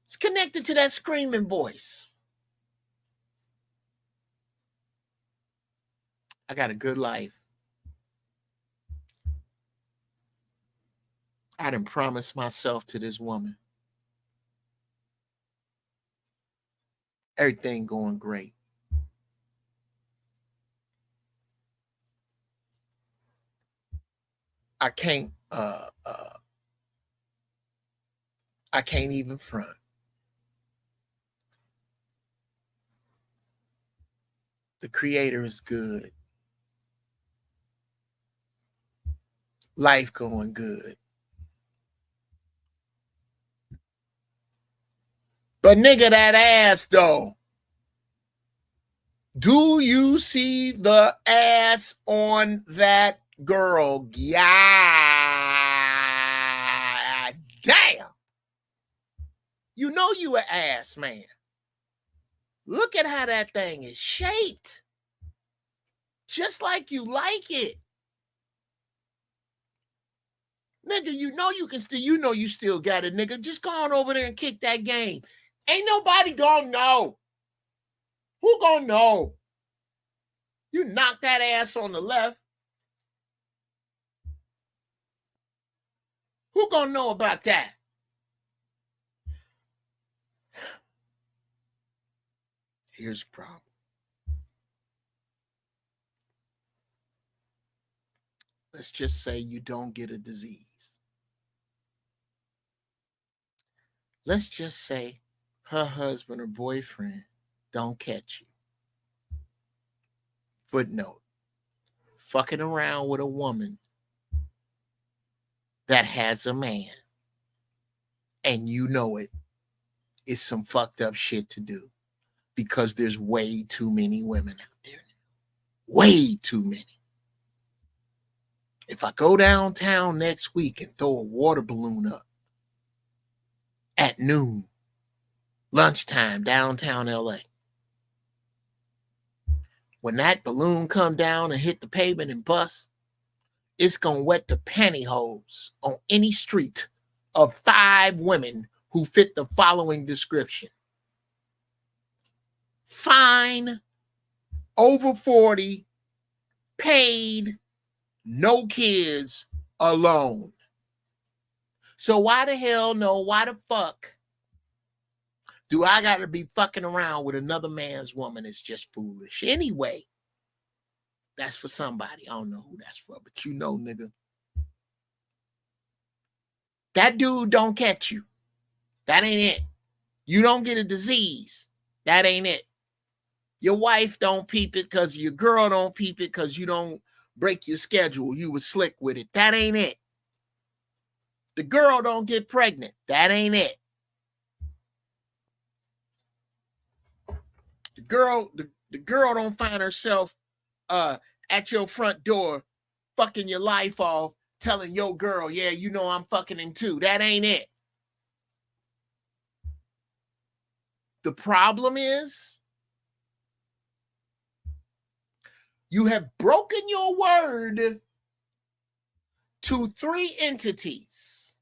It's connected to that screaming voice. I got a good life. I done promised myself to this woman. Everything going great. I can't even front. The Creator is good. Life going good. But nigga, that ass though. Do you see the ass on that girl? Yeah. Damn. You know you an ass, man. Look at how that thing is shaped. Just like you like it. Nigga, you know you can still, you know you still got it, nigga. Just go on over there and kick that game. Ain't nobody gonna know. Who gonna know? You knock that ass on the left. Who gonna know about that? Here's the problem. Let's just say you don't get a disease. Let's just say her husband or boyfriend don't catch you. Footnote. Fucking around with a woman that has a man and you know it is some fucked up shit to do because there's way too many women out there. Way too many. If I go downtown next week and throw a water balloon up at noon, lunchtime, downtown LA, when that balloon come down and hit the pavement and bust, it's gonna wet the pantyhose on any street of 5 women who fit the following description. Fine, over 40, paid, no kids, alone. So why the hell no, why the fuck do I gotta be fucking around with another man's woman? It's just foolish. Anyway, that's for somebody. I don't know who that's for, but you know, nigga. That dude don't catch you. That ain't it. You don't get a disease. That ain't it. Your wife don't peep it because your girl don't peep it because you don't break your schedule. You was slick with it. That ain't it. The girl don't get pregnant. That ain't it. The girl don't find herself at your front door fucking your life off, telling your girl, yeah, you know I'm fucking him too. That ain't it. The problem is you have broken your word to 3 entities.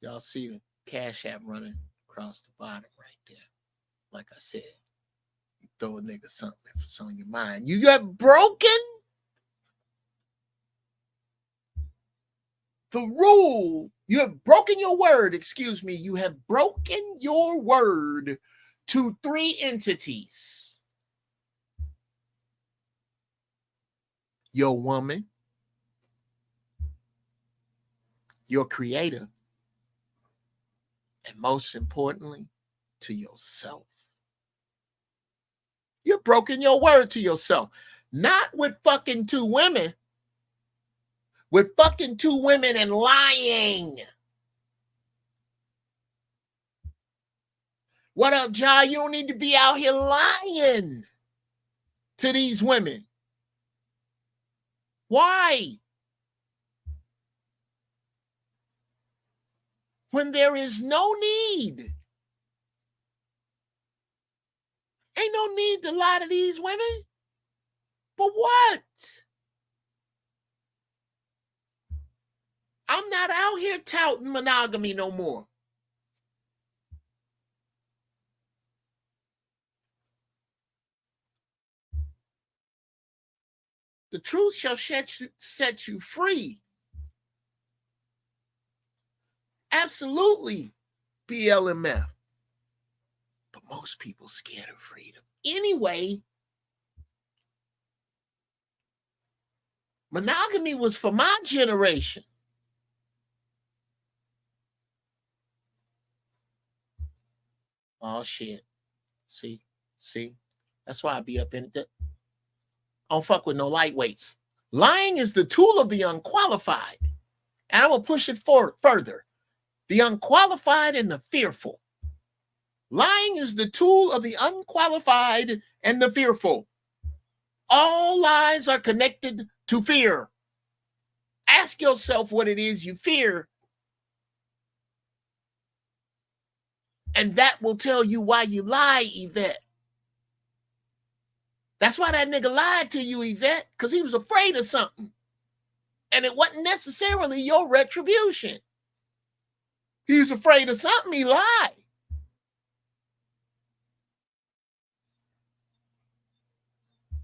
Y'all see the Cash App running across the bottom right there. Like I said, you throw a nigga something if it's on your mind. You have broken the rule. You have broken your word, excuse me. You have broken your word to 3 entities. Your woman, your creator, and most importantly, to yourself. You've broken your word to yourself. Not with fucking 2 women. With fucking 2 women and lying. What up, Ja? You don't need to be out here lying to these women. Why? When there is no need. Ain't no need to lie to these women. For what? I'm not out here touting monogamy no more. The truth shall set you free. Absolutely, BLMF. But most people scared of freedom. Anyway, monogamy was for my generation. Oh, shit. See? That's why I be up in it. I don't fuck with no lightweights. Lying is the tool of the unqualified. And I will push it further. The unqualified and the fearful. Lying is the tool of the unqualified and the fearful. All lies are connected to fear. Ask yourself what it is you fear, and that will tell you why you lie, Yvette. That's why that nigga lied to you, Yvette, because he was afraid of something. And it wasn't necessarily your retribution. He was afraid of something, he lied.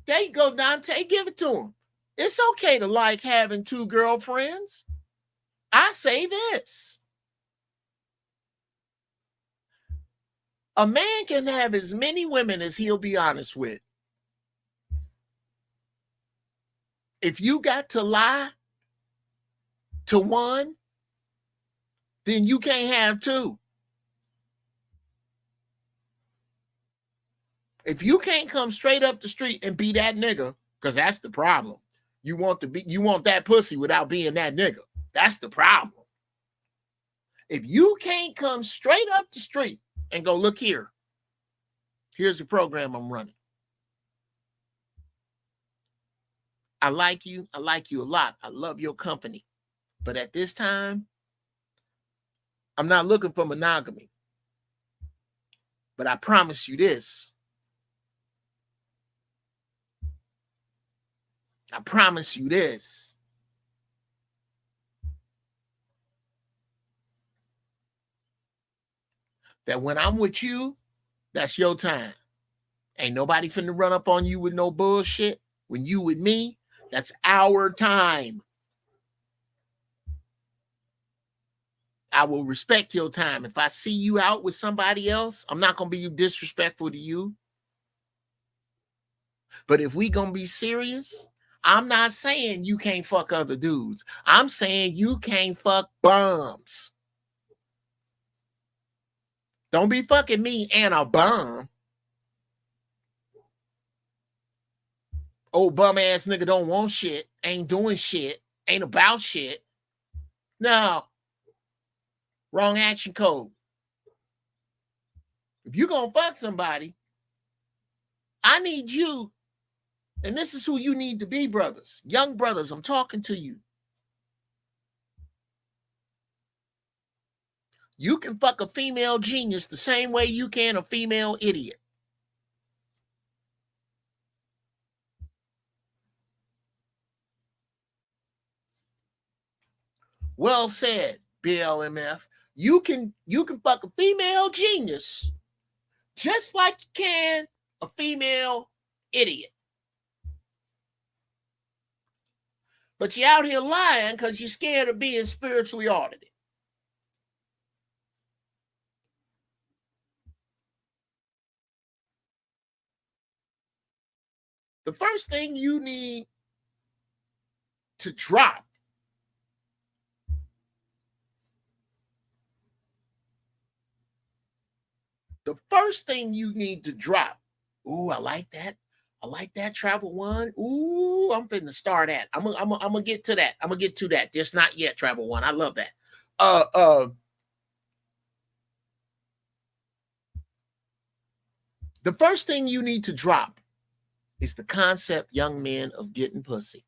There you go, Dante, give it to him. It's okay to like having 2 girlfriends. I say this. A man can have as many women as he'll be honest with. If you got to lie to one, then you can't have 2. If you can't come straight up the street and be that nigga, because that's the problem. You want that pussy without being that nigga. That's the problem. If you can't come straight up the street and go, look here, here's the program I'm running. I like you a lot. I love your company. But at this time, I'm not looking for monogamy. But I promise you this. I promise you this. That when I'm with you, that's your time. Ain't nobody finna run up on you with no bullshit. When you with me, that's our time. I will respect your time. If I see you out with somebody else, I'm not going to be disrespectful to you. But if we going to be serious, I'm not saying you can't fuck other dudes. I'm saying you can't fuck bums. Don't be fucking me and a bum. Old bum ass nigga don't want shit, ain't doing shit, ain't about shit. No. Wrong action code. If you gonna fuck somebody, I need you, and this is who you need to be, brothers. Young brothers, I'm talking to you. You can fuck a female genius the same way you can a female idiot. Well said, BLMF. You can fuck a female genius just like you can a female idiot. But you're out here lying because you're scared of being spiritually audited. The first thing you need to drop ooh, I like that. I like that, Travel One. Ooh, I'm finna start at. I'm gonna get to that. I'm gonna get to that. Just not yet, Travel One. I love that. The first thing you need to drop is the concept, young men, of getting pussy.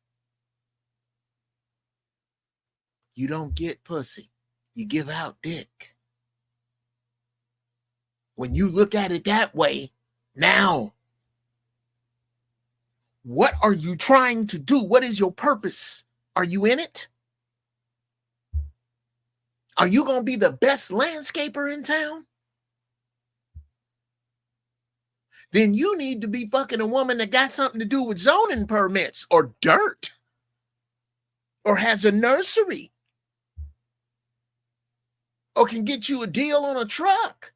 You don't get pussy. You give out dick. When you look at it that way, now, what are you trying to do? What is your purpose? Are you in it? Are you going to be the best landscaper in town? Then you need to be fucking a woman that got something to do with zoning permits or dirt or has a nursery or can get you a deal on a truck.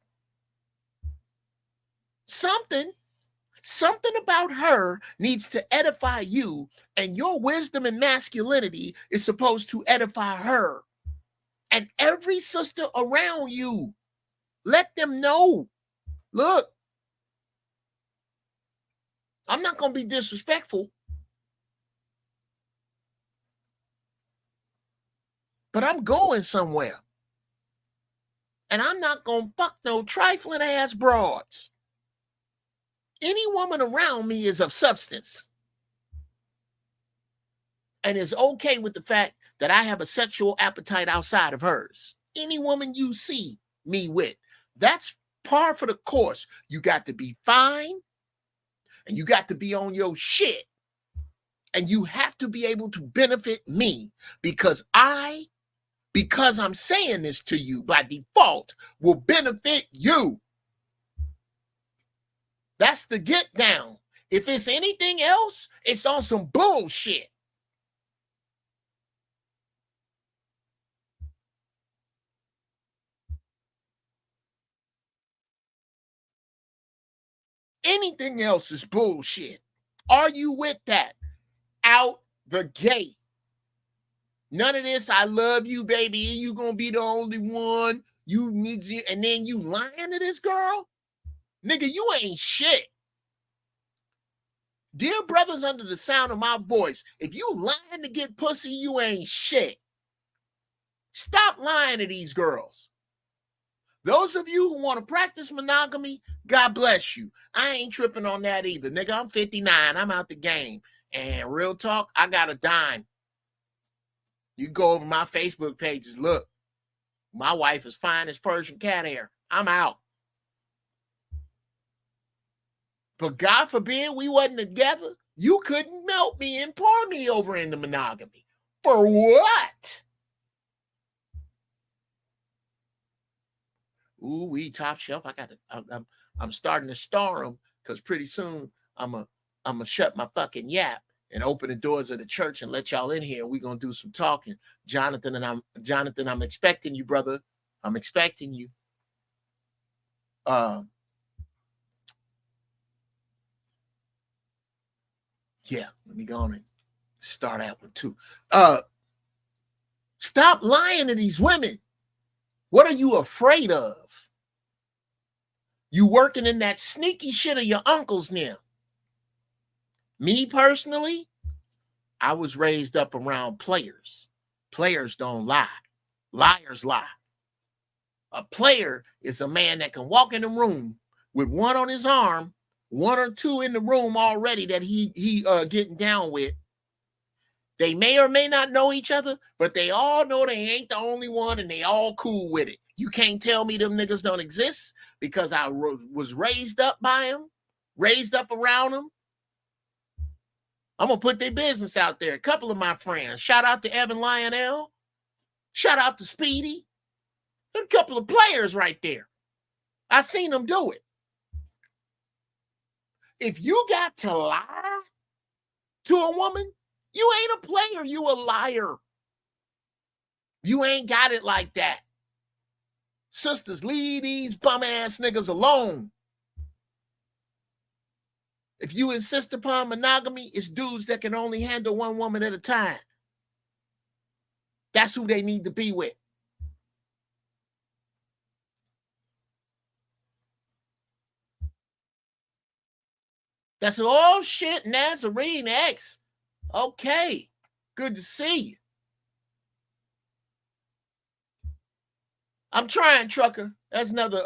Something about her needs to edify you, and your wisdom and masculinity is supposed to edify her. And every sister around you, let them know, look, I'm not going to be disrespectful, but I'm going somewhere. And I'm not going to fuck no trifling ass broads. Any woman around me is of substance and is okay with the fact that I have a sexual appetite outside of hers. Any woman you see me with, that's par for the course. You got to be fine and you got to be on your shit. And you have to be able to benefit me because I'm saying this to you by default will benefit you. That's the get down. If it's anything else, it's on some bullshit. Anything else is bullshit. Are you with that? Out the gate. None of this, I love you, baby. You gonna be the only one. You need you, and then you lying to this girl? Nigga, you ain't shit. Dear brothers under the sound of my voice, if you lying to get pussy, you ain't shit. Stop lying to these girls. Those of you who want to practice monogamy, God bless you. I ain't tripping on that either. Nigga, I'm 59. I'm out the game. And real talk, I got a dime. You go over my Facebook pages. Look, my wife is fine as Persian cat hair. I'm out. But God forbid we wasn't together. You couldn't melt me and pour me over into monogamy. For what? Ooh, we top shelf. I'm starting to star them because pretty soon I'm gonna shut my fucking yap and open the doors of the church and let y'all in here. We're gonna do some talking. Jonathan, I'm expecting you, brother. I'm expecting you. Yeah, let me go on and start out with two. Stop lying to these women. What are you afraid of? You working in that sneaky shit of your uncles now. Me personally, I was raised up around players. Players don't lie. Liars lie. A player is a man that can walk in the room with one on his arm, one or two in the room already that he getting down with. They may or may not know each other, but they all know they ain't the only one and they all cool with it. You can't tell me them niggas don't exist because I was raised up by them, raised up around them. I'm going to put their business out there. A couple of my friends. Shout out to Evan Lionel. Shout out to Speedy. A couple of players right there. I seen them do it. If you got to lie to a woman, you ain't a player, you a liar. You ain't got it like that. Sisters, leave these bum ass niggas alone. If you insist upon monogamy, it's dudes that can only handle one woman at a time. That's who they need to be with. That's all shit, Nazarene X. Okay, good to see you. I'm trying, Trucker. That's another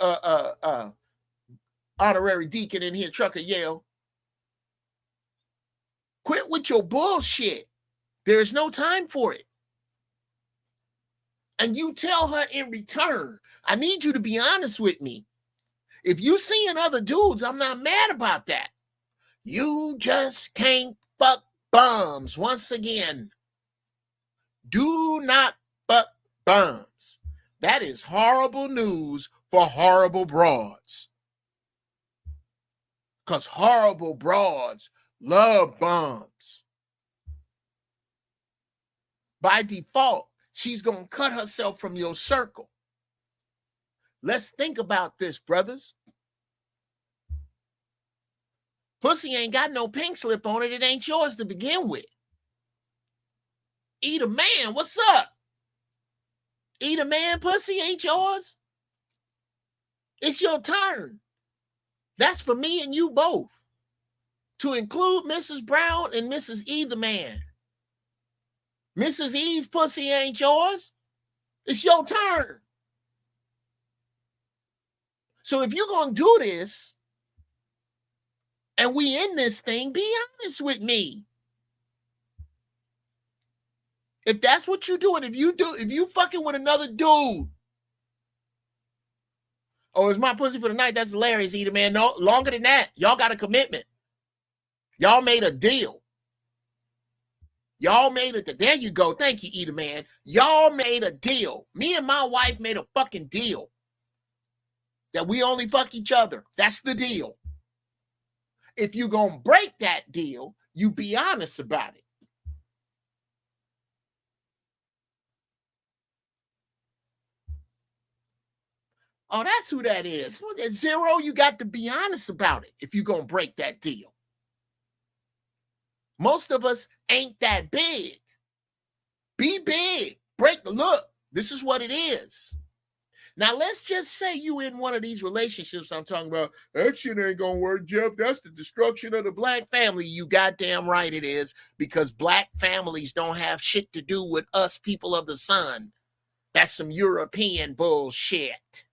honorary deacon in here, Trucker Yale. Quit with your bullshit. There's no time for it. And you tell her in return, I need you to be honest with me. If you seeing other dudes, I'm not mad about that. You just can't fuck bums. Once again, do not fuck bums. That is horrible news for horrible broads. Because horrible broads love bums. By default, she's going to cut herself from your circle. Let's think about this, brothers. Pussy ain't got no pink slip on it. It ain't yours to begin with. Eat a man, what's up? Eat a man pussy ain't yours. It's your turn. That's for me and you both. To include Mrs. Brown and Mrs. E the man. Mrs. E's pussy ain't yours. It's your turn. So if you're going to do this and we in this thing, be honest with me. If that's what you doing, if you fucking with another dude, oh, it's my pussy for the night. That's hilarious, Eater Man. No, longer than that. Y'all got a commitment. Y'all made a deal. Y'all made it. There you go. Thank you, Eater Man. Y'all made a deal. Me and my wife made a fucking deal that we only fuck each other. That's the deal. If you gonna break that deal, you be honest about it. Oh, that's who that is. Zero, you got to be honest about it if you're gonna break that deal. Most of us ain't that big. Be big. Look, this is what it is. Now, let's just say you in one of these relationships I'm talking about. That shit ain't gonna work, Jeff. That's the destruction of the black family. You goddamn right it is, because black families don't have shit to do with us people of the sun. That's some European bullshit.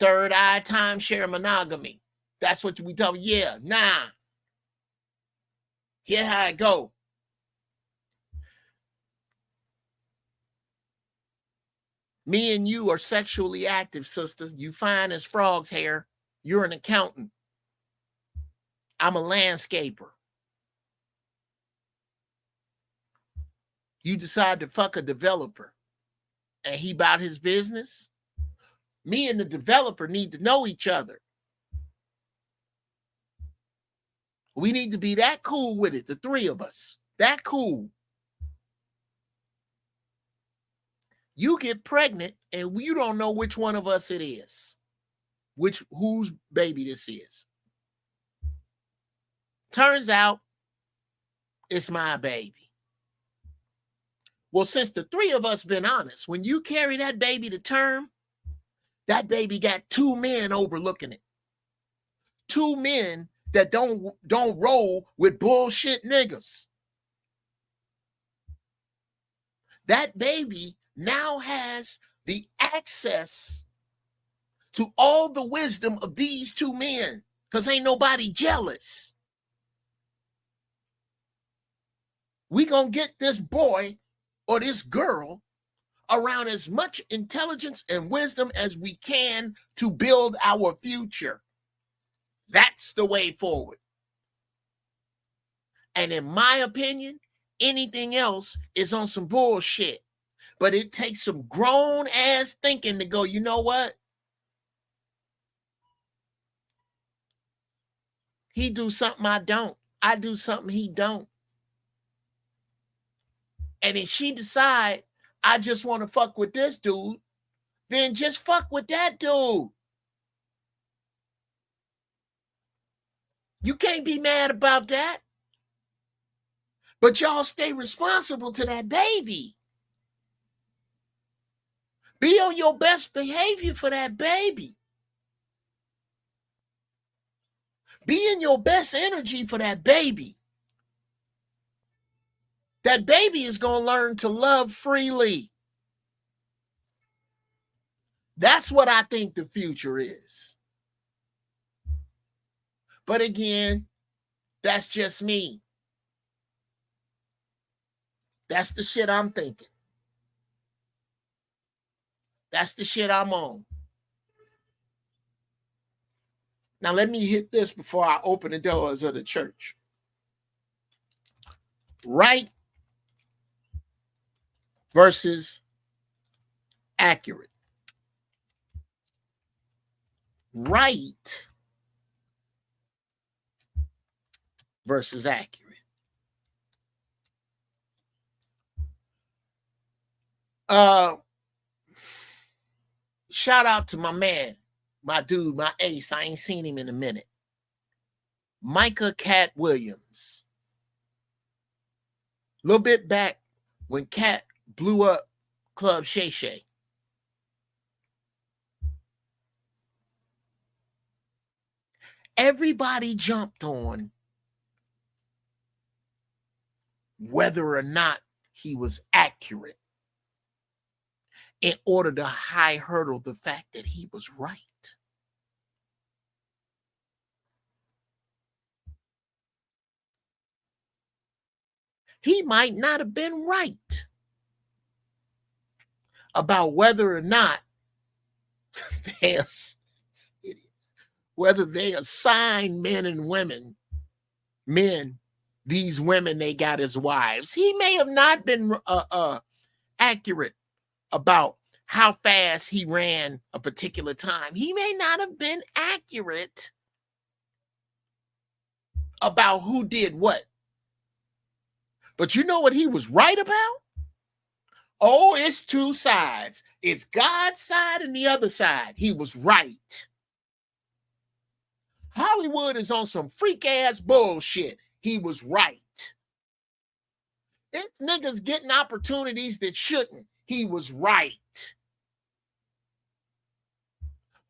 Third eye timeshare monogamy. That's what we tell. Yeah, nah. Here how it go. Me and you are sexually active, sister. You fine as frog's hair. You're an accountant. I'm a landscaper. You decide to fuck a developer and he about his business. Me and the developer need to know each other. We need to be that cool with it, the three of us. That cool. You get pregnant and you don't know which one of us it is. Whose baby this is. Turns out it's my baby. Well, since the three of us been honest, when you carry that baby to term, that baby got two men overlooking it. Two men that don't roll with bullshit niggas. That baby now has the access to all the wisdom of these two men, because ain't nobody jealous. We gonna get this boy or this girl around as much intelligence and wisdom as we can to build our future. That's the way forward. And in my opinion, anything else is on some bullshit. But it takes some grown ass thinking to go, you know what? He do something I don't. I do something he don't. And if she decide I just want to fuck with this dude, then just fuck with that dude. You can't be mad about that. But y'all stay responsible to that baby. Be on your best behavior for that baby. Be in your best energy for that baby. That baby is going to learn to love freely. That's what I think the future is. But again, that's just me. That's the shit I'm thinking. That's the shit I'm on. Now, let me hit this before I open the doors of the church. Right versus accurate. Right versus accurate. Shout out to my man, my dude, my ace. I ain't seen him in a minute. Micah Cat Williams. A little bit back when Cat blew up Club Shay Shay. Everybody jumped on whether or not he was accurate in order to high hurdle the fact that he was right. He might not have been right about whether or not whether they assign men and women, these women they got as wives. He may have not been accurate about how fast he ran a particular time. He may not have been accurate about who did what. But you know what he was right about? Oh, it's two sides. It's God's side and the other side. He was right. Hollywood is on some freak ass bullshit. He was right. It's niggas getting opportunities that shouldn't. He was right.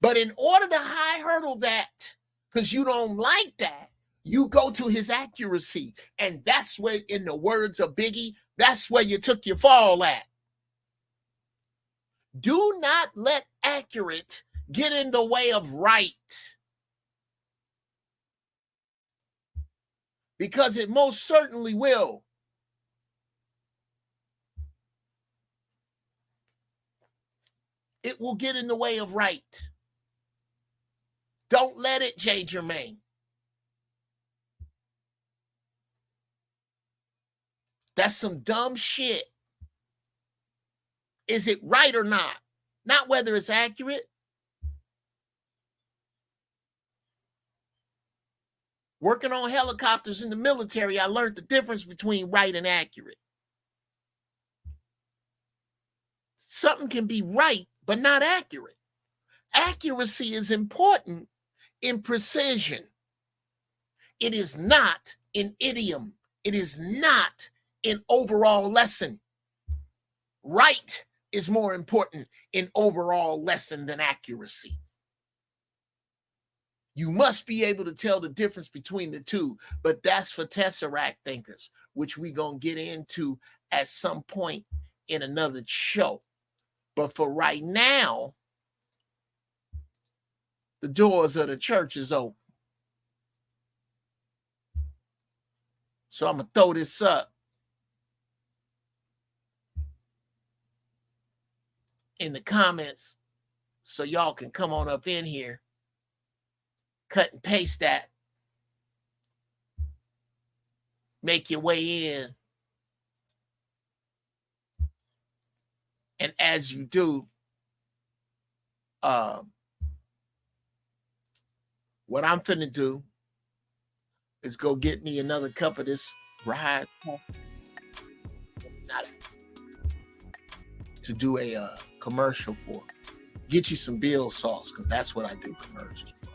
But in order to high hurdle that, because you don't like that, you go to his accuracy. And that's where, in the words of Biggie, that's where you took your fall at. Do not let accurate get in the way of right. Because it most certainly will. It will get in the way of right. Don't let it, J. Jermaine. That's some dumb shit. Is it right or not? Not whether it's accurate. Working on helicopters in the military, I learned the difference between right and accurate. Something can be right, but not accurate. Accuracy is important in precision. It is not in idiom. It is not in overall lesson. Right is more important in overall lesson than accuracy. You must be able to tell the difference between the two, but that's for Tesseract thinkers, which we're going to get into at some point in another show. But for right now, the doors of the church is open. So I'm going to throw this up in the comments so y'all can come on up in here, cut and paste that, make your way in. And as you do, what I'm finna do is go get me another cup of this rise to do a commercial for. Get you some Bill sauce, because that's what I do commercials for.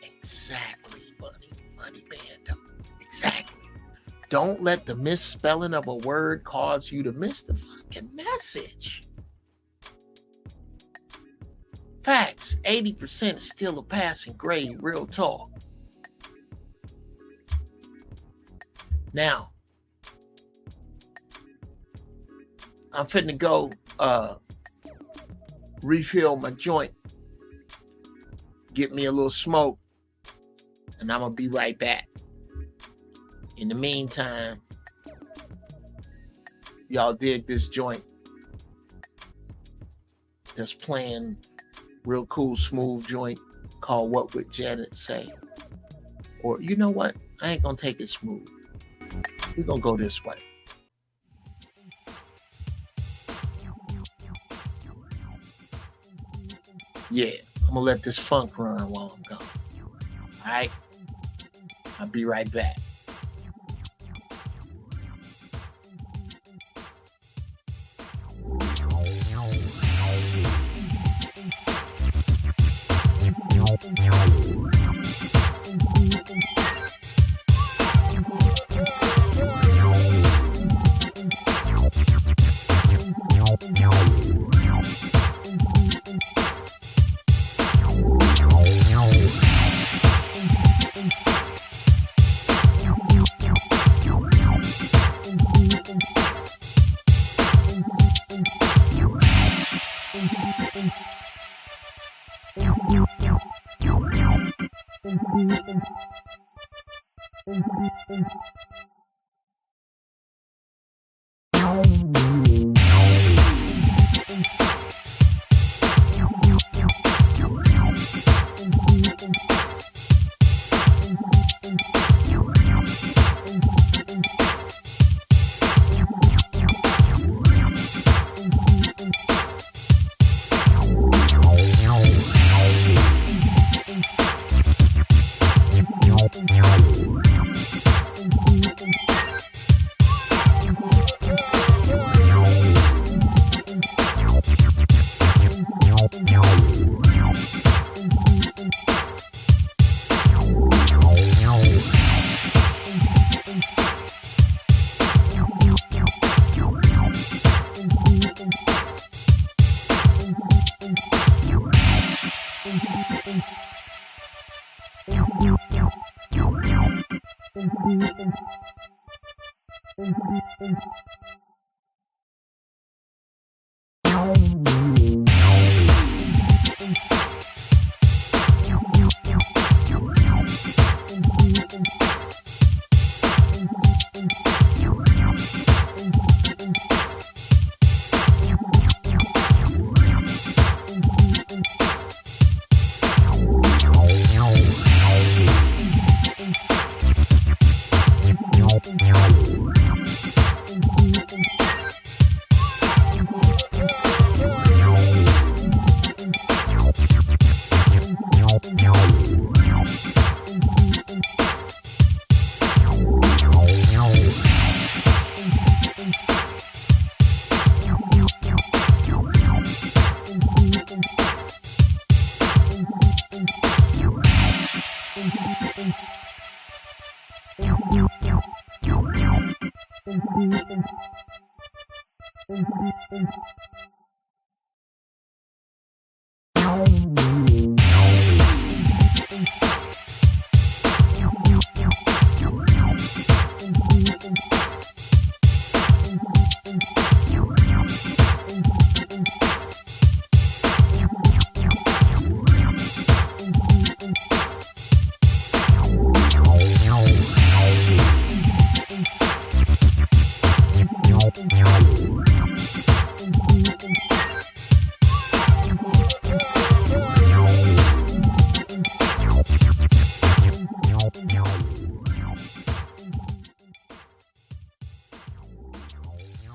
Exactly, buddy. Money band. Exactly. Don't let the misspelling of a word cause you to miss the fucking message. Facts, 80% is still a passing grade, real talk. Now, I'm finna go refill my joint, get me a little smoke, and I'm gonna be right back. In the meantime, y'all dig this joint that's playing, real cool, smooth joint called What Would Janet Say? Or you know what? I ain't gonna take it smooth. We're gonna go this way. Yeah, I'm gonna let this funk run while I'm gone. All right? I'll be right back.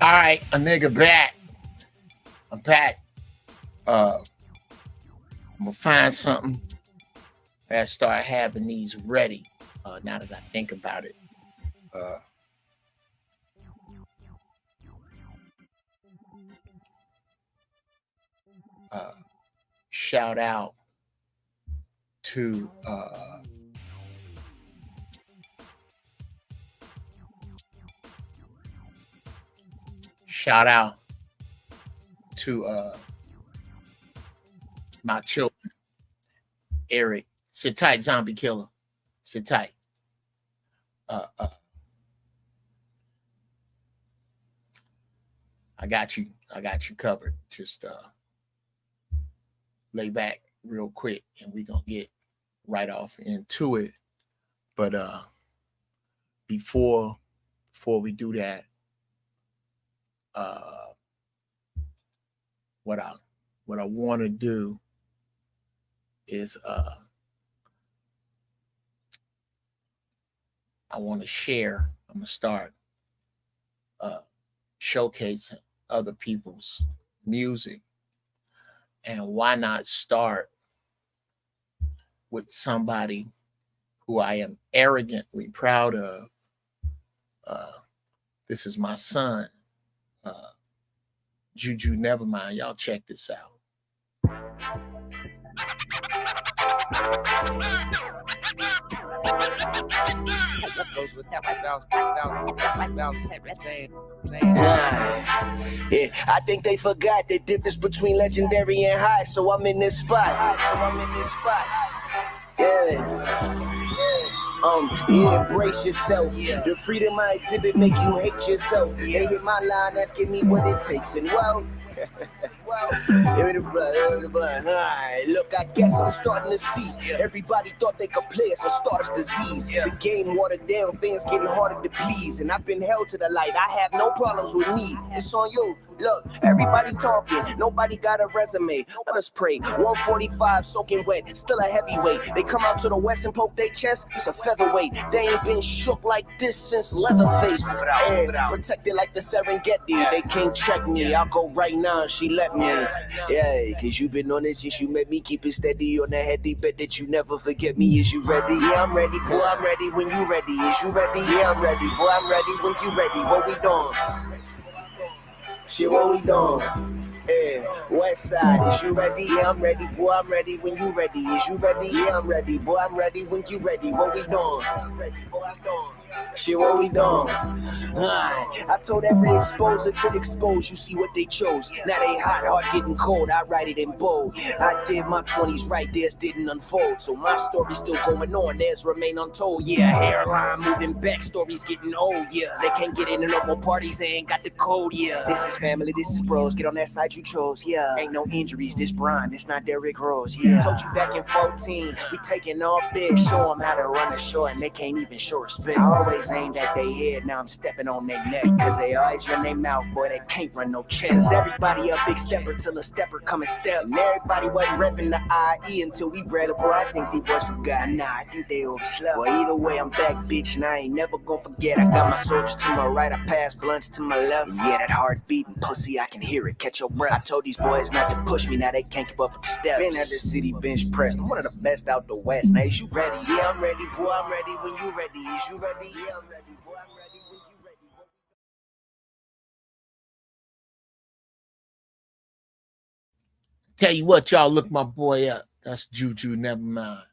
All right, a nigga back. I'm back. I'm gonna find something. I gotta start having these ready. Now that I think about it. Shout out to my children. Eric, sit tight, zombie killer. Sit tight. I got you covered. Just lay back real quick and we're gonna get right off into it. But before we do that, what I want to do is I want to share. I'm gonna start showcasing other people's music, and why not start with somebody who I am arrogantly proud of. This is my son, Juju. Never mind. Y'all check this out. Goes with that down. Yeah, I think they forgot the difference between legendary and high, so I'm in this spot. Yeah, embrace yourself. The freedom I exhibit make you hate yourself. They hit my line asking me what it takes, and well, Alright, look, I guess I'm starting to see. Everybody thought they could play us a starter's disease. The game watered down, fans getting harder to please. And I've been held to the light, I have no problems with me. It's on you. Look, everybody talking, nobody got a resume. Let us pray. 145 soaking wet, still a heavyweight. They come out to the west and poke their chest, it's a featherweight. They ain't been shook like this since Leatherface. Yeah, protected like the Serengeti. They can't check me, I'll go right now, she let me. Yeah, cause you been on this since you met me. Keep it steady on the heady, bet that you never forget me. Is you ready? Yeah, I'm ready, boy, I'm ready when you ready. Is you ready? Yeah, I'm ready, boy, I'm ready when you ready. What we doing? Shit, what we doing? Yeah, west side, is you ready? Yeah, I'm ready, boy, I'm ready when you ready. Is you ready? Yeah, I'm ready, boy, I'm ready when you ready. What we doing? Shit, what we doing? I told every exposer to expose, you see what they chose. Now they hot, hard getting cold, I write it in bold. I did my 20s right, theirs didn't unfold. So my story's still going on, theirs remain untold. Yeah, hairline moving back, stories getting old, yeah. They can't get into no more parties, they ain't got the code, yeah. This is family, this is bros, get on that side you chose, yeah. Ain't no injuries, this Brian, it's not Derrick Rose, yeah. Told you back in 14, we taking all big. Show them how to run a show and they can't even show respect. I always aimed at their head, now I'm stepping on their neck. Cause they always run their mouth, boy, they can't run no chest. Everybody a big stepper till a stepper come and step. And everybody wasn't repping the IE until we bred up, boy, I think these boys forgot. Nah, I think they overslept. Well, either way, I'm back, bitch, and I ain't never gonna forget. I got my soldiers to my right, I pass blunts to my left. And yeah, that heart beating, pussy, I can hear it, catch your breath. I told these boys not to push me, now they can't keep up with the steps. Been at the city bench pressed, I'm one of the best out the west. Now, is you ready? Yeah, I'm ready, boy, I'm ready when you ready. Is you ready? Yeah, I'm ready, boy, I'm ready when you ready. Tell you what, y'all, look my boy up. That's Juju, never mind.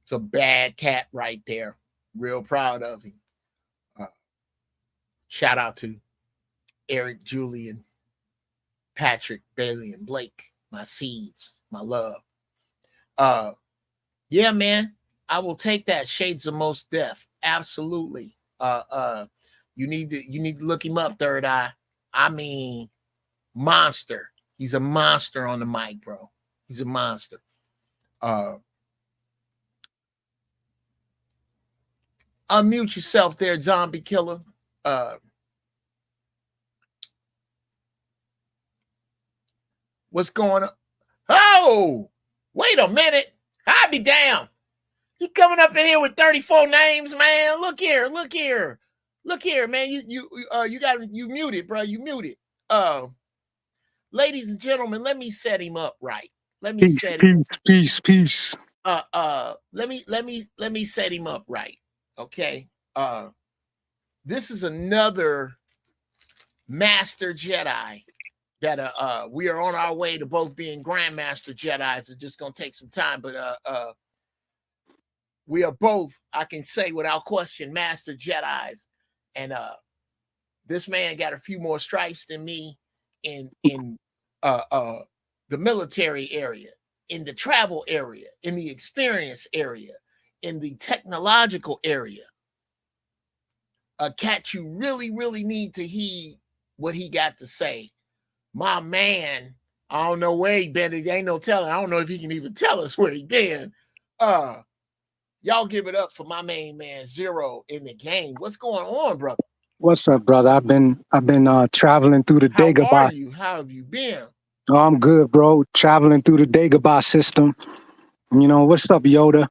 It's a bad cat right there. Real proud of him. Shout out to Eric, Julian, Patrick, Bailey, and Blake. My seeds, my love. Yeah, man. I will take that. Shades of Most Def. Absolutely. You need to look him up, Third Eye. I mean, monster. He's a monster on the mic, bro. He's a monster. Unmute yourself there, zombie killer. What's going on? Oh, wait a minute. I'll be damned. You coming up in here with 34 names, man? Look here, man. You muted, bro. You muted. Ladies and gentlemen, let me set him up right. Let me Peace. Let me set him up right. Okay. This is another Master Jedi that we are on our way to both being Grandmaster Jedis. It's just gonna take some time, but we are both, I can say without question, Master Jedis. And this man got a few more stripes than me in the military area, in the travel area, in the experience area, in the technological area. A cat you really, really need to heed what he got to say. My man, I don't know where he been. There ain't no telling. I don't know if he can even tell us where he been. Y'all give it up for my main man, Zero, in the game. What's going on, brother? What's up, brother? I've been traveling through the Dagobah. How are you? How have you been? Oh, I'm good, bro. Traveling through the Dagobah system. You know, what's up, Yoda?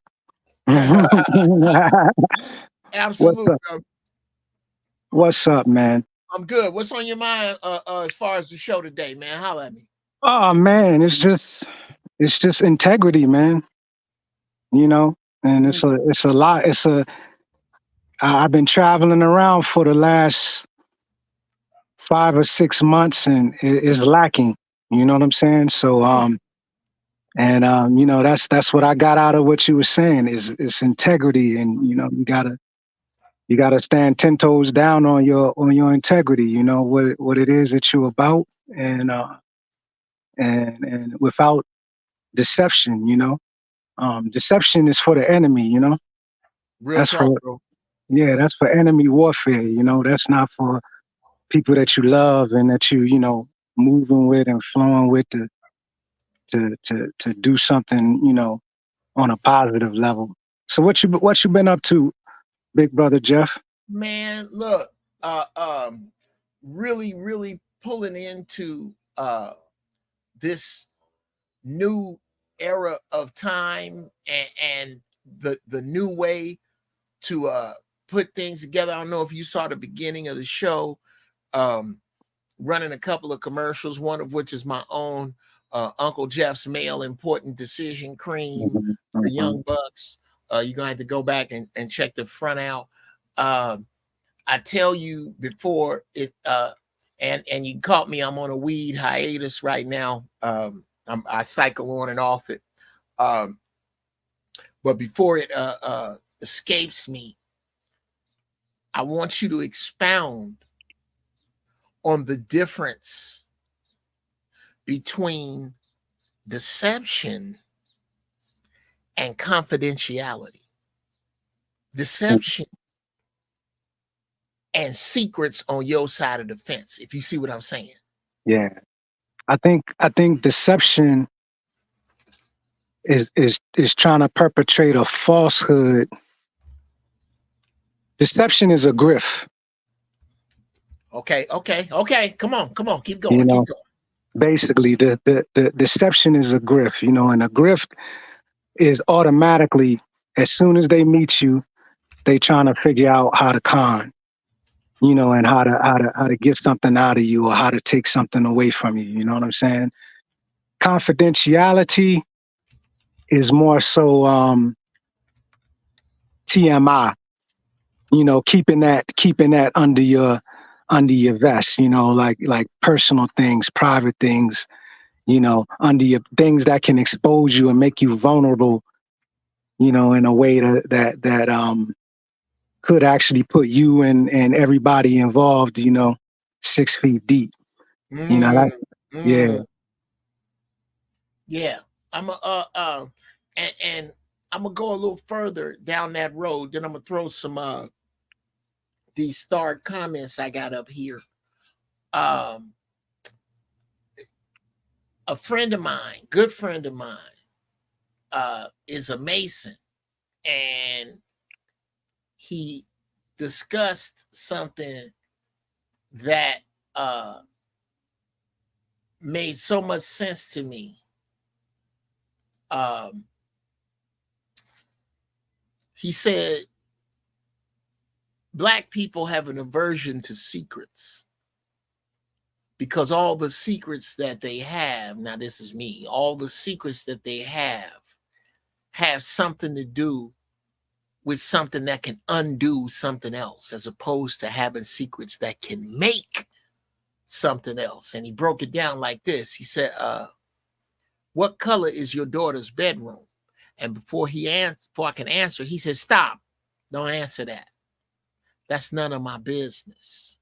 Absolutely. What's up, man? I'm good. What's on your mind as far as the show today, man? Holla at me. Oh man, it's just integrity, man. You know, and it's a lot. I've been traveling around for the last 5 or 6 months, and it's lacking. You know what I'm saying? So, you know, that's what I got out of what you were saying is integrity, and you know, you gotta stand 10 toes down on your integrity. You know what it is that you're about, and without deception. You know, deception is for the enemy. You know, Real talk, bro. Yeah, that's for enemy warfare. You know, that's not for people that you love and that you know moving with and flowing with to do something, you know, on a positive level. So what you been up to, big brother Jeff? Man, look, really pulling into this new era of time and the new way to put things together. I don't know if you saw the beginning of the show, running a couple of commercials, one of which is my own, Uncle Jeff's Male Important Decision Cream for young bucks. You're gonna have to go back and check the front out. I tell you before it, and you caught me, I'm on a weed hiatus right now. I cycle on and off it. But before it escapes me, I want you to expound on the difference between deception and confidentiality. Deception and secrets on your side of the fence, if you see what I'm saying. Yeah. I think deception is trying to perpetrate a falsehood. Deception is a grift. Okay. Come on, keep going, You know, keep going. basically the deception is a grift, you know, and a grift is automatically, as soon as they meet you, they trying to figure out how to con, you know, and how to get something out of you or how to take something away from you. You know what I'm saying? Confidentiality is more so TMI, you know, keeping that under your vest, you know, like personal things, private things, you know, under your things that can expose you and make you vulnerable, you know, in a way that could actually put you and everybody involved, you know, 6 feet deep. You know, that, Yeah. I'm and I'm gonna go a little further down that road. Then I'm gonna throw some these starred comments I got up here. A friend of mine, good friend of mine, is a Mason, and he discussed something that made so much sense to me. He said, Black people have an aversion to secrets because all the secrets that they have, now this is me, all the secrets that they have something to do with something that can undo something else, as opposed to having secrets that can make something else. And he broke it down like this. He said, what color is your daughter's bedroom? And before I can answer, he said, stop. Don't answer that. That's none of my business.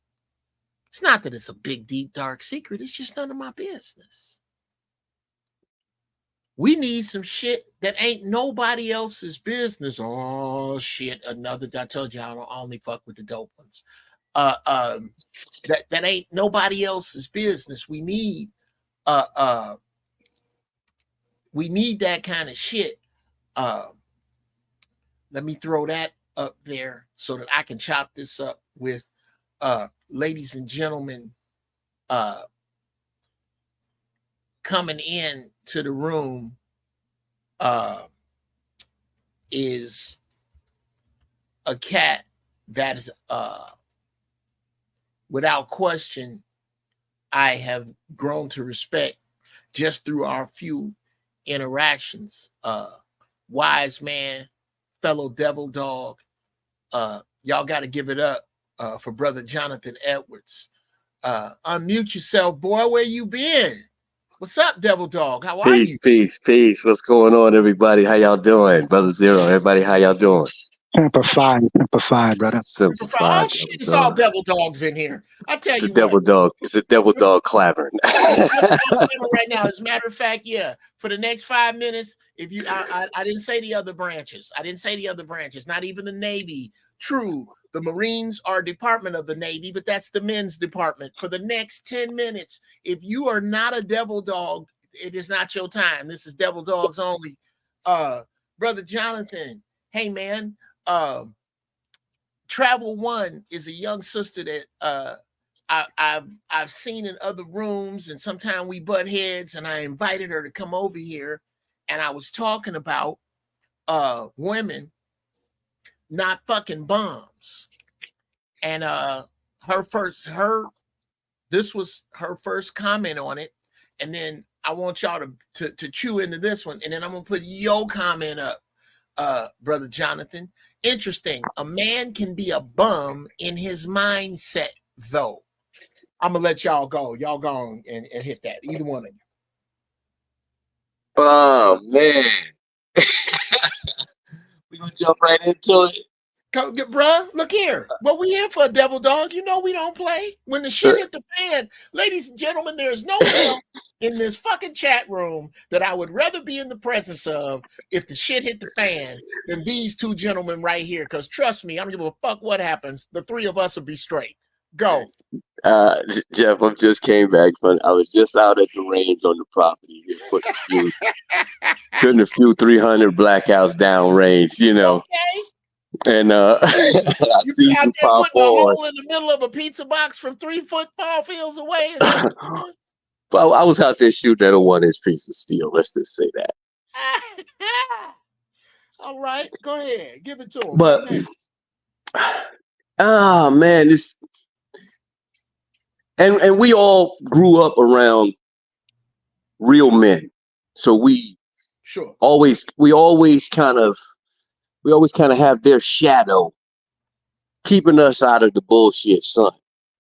It's not that it's a big, deep, dark secret. It's just none of my business. We need some shit that ain't nobody else's business. Oh, shit. Another, I told you I only fuck with the dope ones. That ain't nobody else's business. We need that kind of shit. Let me throw that up there so that I can chop this up with ladies and gentlemen coming in to the room is a cat that is without question I have grown to respect just through our few interactions. Wise man, fellow devil dog. Y'all got to give it up for brother Jonathan Edwards. Unmute yourself, boy. Where you been? What's up, devil dog? How are you? Peace. What's going on, everybody? How y'all doing? Brother Zero, everybody, how y'all doing? Simplified, brother. Simplified. Oh shit, it's all devil dogs in here. I tell you devil what. dog. It's a devil dog clavering. Right now, as a matter of fact, yeah. For the next 5 minutes, if you, I didn't say the other branches. I didn't say the other branches. Not even the Navy True, the Marines are a department of the Navy, but that's the men's department. For the next 10 minutes, if you are not a devil dog, it is not your time. This is devil dogs only. Brother Jonathan, hey man, Travel One is a young sister that I've seen in other rooms, and sometimes we butt heads, and I invited her to come over here, and I was talking about women not fucking bums. And this was her first comment on it. And then I want y'all to chew into this one. And then I'm gonna put your comment up, Brother Jonathan. Interesting. A man can be a bum in his mindset, though. I'm gonna let y'all go. Y'all go and hit that. Either one of you. Oh man. We gonna jump right into it. Bruh, look here. Well, we here for a devil dog. You know we don't play. When the shit hit the fan, ladies and gentlemen, there's no one else in this fucking chat room that I would rather be in the presence of if the shit hit the fan than these two gentlemen right here. Because trust me, I don't give a fuck what happens. The three of us will be straight. Go. Jeff, I just came back from. I was just out at the range on the property, putting a few 300 blackouts down range, you know. Okay. And I see you pop putting a on. hole in the middle of a pizza box from 3 football fields away. Well, I was out there shooting at a 1-inch piece of steel. Let's just say that. All right, go ahead, give it to him. But man, this and we all grew up around real men, so we always kind of have their shadow keeping us out of the bullshit sun.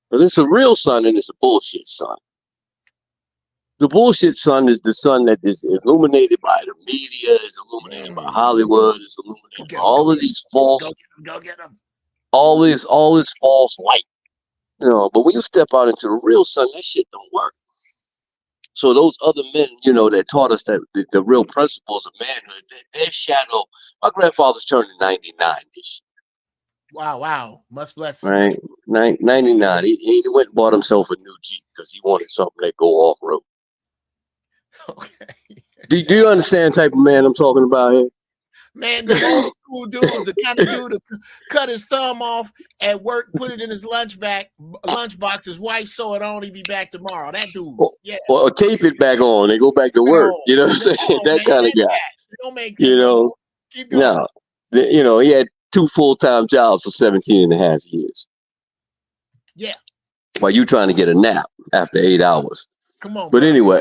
Because it's a real sun and it's a bullshit sun. The bullshit sun is the sun that is illuminated by the media, is illuminated by Hollywood, is illuminated by all of these false, all this false light. You know, but when you step out into the real sun, that shit don't work. So those other men, you know, that taught us that the real principles of manhood, their shadow. My grandfather's turning 99 this year. Wow. Must bless him. Right, 99. He went and bought himself a new Jeep because he wanted something that go off road. Okay. Do you understand the type of man I'm talking about here? Man, the old school dude, the kind of dude to cut his thumb off at work, put it in his lunchbox. His wife saw it on. He'd be back tomorrow. That dude, yeah. Or tape it back on and go back to work. You know what I'm saying? That kind of guy. Don't make that. You know, keep going. No, you know, he had 2 full-time jobs for 17 and a half years. Yeah. While you trying to get a nap after 8 hours. Come on. But anyway,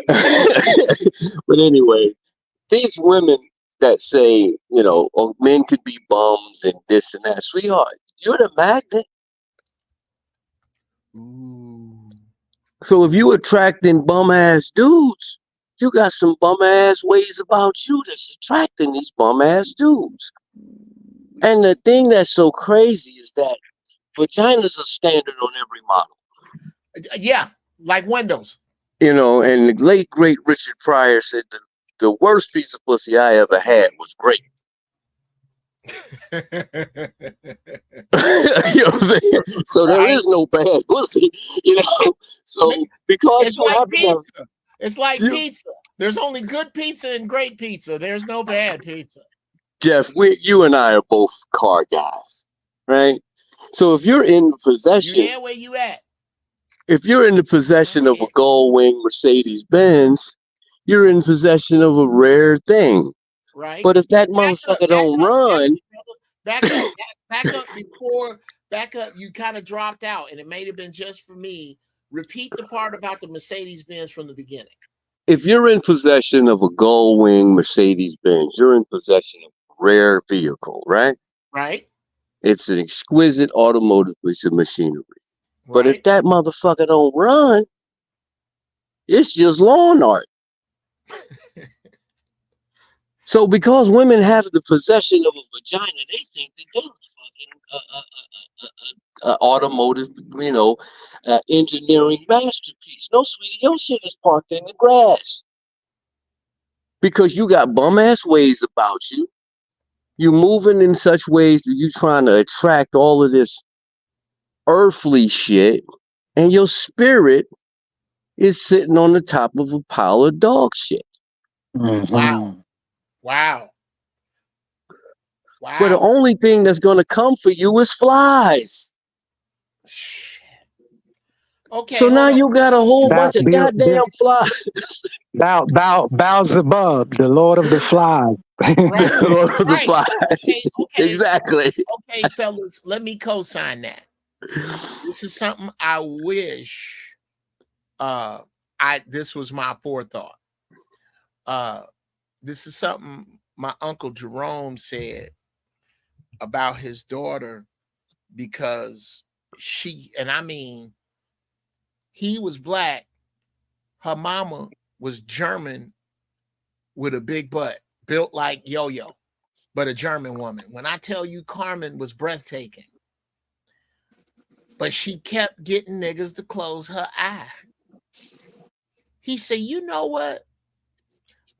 these women that say, you know, oh, men could be bums and this and that, sweetheart, you're the magnet. Ooh. So if you attracting bum ass dudes, you got some bum ass ways about you that's attracting these bum ass dudes. And the thing that's so crazy is that vaginas are standard on every model. Yeah, like windows. You know, and the late great Richard Pryor said the worst piece of pussy I ever had was great. You know what I'm saying? So there is no bad pussy, you know. So because it's like pizza. It's like pizza. There's only good pizza and great pizza. There's no bad pizza. Jeff, you and I are both car guys, right? So if you're in possession, you there where you at? If you're in the possession of a gold wing Mercedes Benz, you're in possession of a rare thing. Right. But if that motherfucker don't run, back up. You kind of dropped out, and it may have been just for me. Repeat the part about the Mercedes Benz from the beginning. If you're in possession of a gold wing Mercedes Benz, you're in possession of a rare vehicle, right? Right. It's an exquisite automotive piece of machinery. Right. But if that motherfucker don't run, it's just lawn art. So because women have the possession of a vagina, they think that they're fucking automotive, you know, engineering masterpiece. No, sweetie, your shit is parked in the grass. Because you got bum ass ways about you. You moving in such ways that you trying to attract all of this earthly shit, and your spirit is sitting on the top of a pile of dog shit. Wow. Wow. Wow. Where the only thing that's gonna come for you is flies. Shit. Okay. So now you got a whole bunch of goddamn flies. Beelzebub, the Lord of the Flies. Right. The Lord of the Flies. Okay. Exactly. Okay, fellas, let me co-sign that. This is something I wish this was my forethought. This is something my Uncle Jerome said about his daughter, because he was black, her mama was German with a big butt, built like Yo-Yo, but a German woman. When I tell you Carmen was breathtaking, but she kept getting niggas to close her eye. He said, you know what?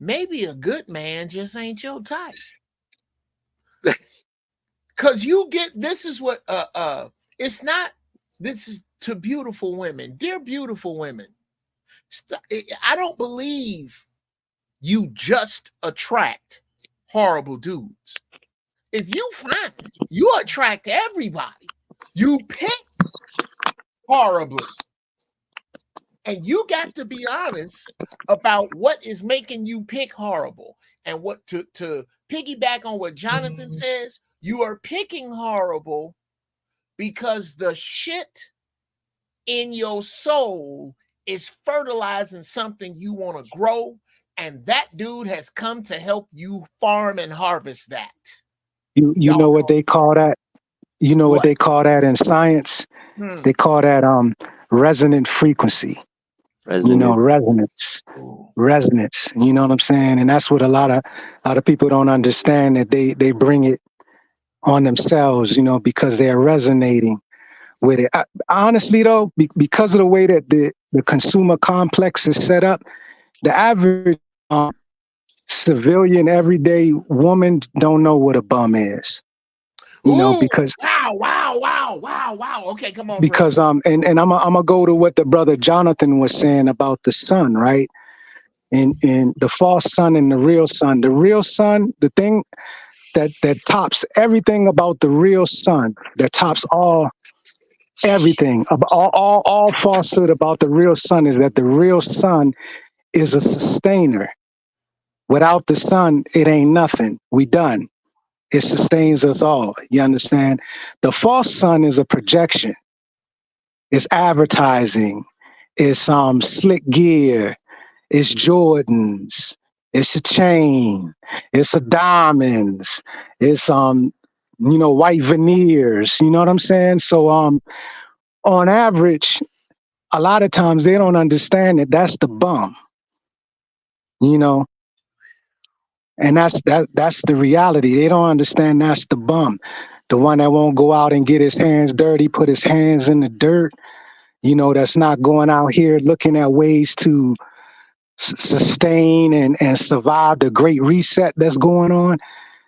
Maybe a good man just ain't your type. Cause this is to beautiful women. Dear beautiful women, I don't believe you just attract horrible dudes. If you find you attract everybody, you pick horribly. And you got to be honest about what is making you pick horrible. And what to piggyback on what Jonathan says, you are picking horrible because the shit in your soul is fertilizing something you want to grow, and that dude has come to help you farm and harvest that. You know what they call that? You know what they call that in science? They call that resonant frequency. Resonance. You know what I'm saying? And that's what a lot of people don't understand, that they bring it on themselves, because they're resonating with it. Honestly, though, because of the way that the consumer complex is set up, the average civilian, everyday woman don't know what a bum is. Because wow. Okay, come on. Because bro. and I'm gonna go to what the brother Jonathan was saying about the sun, right? And the false sun and the real sun. The real sun, the thing that tops everything about the real sun, that tops everything, all falsehood about the real sun, is that the real sun is a sustainer. Without the sun, it ain't nothing. We done. It sustains us all. You understand? The false sun is a projection. It's advertising. It's slick gear. It's Jordans. It's a chain. It's a diamonds. It's white veneers. You know what I'm saying? So on average, a lot of times they don't understand that that's the bum. And that's the reality. They don't understand that's the bum. The one that won't go out and get his hands dirty, put his hands in the dirt, that's not going out here looking at ways to sustain and survive the great reset that's going on.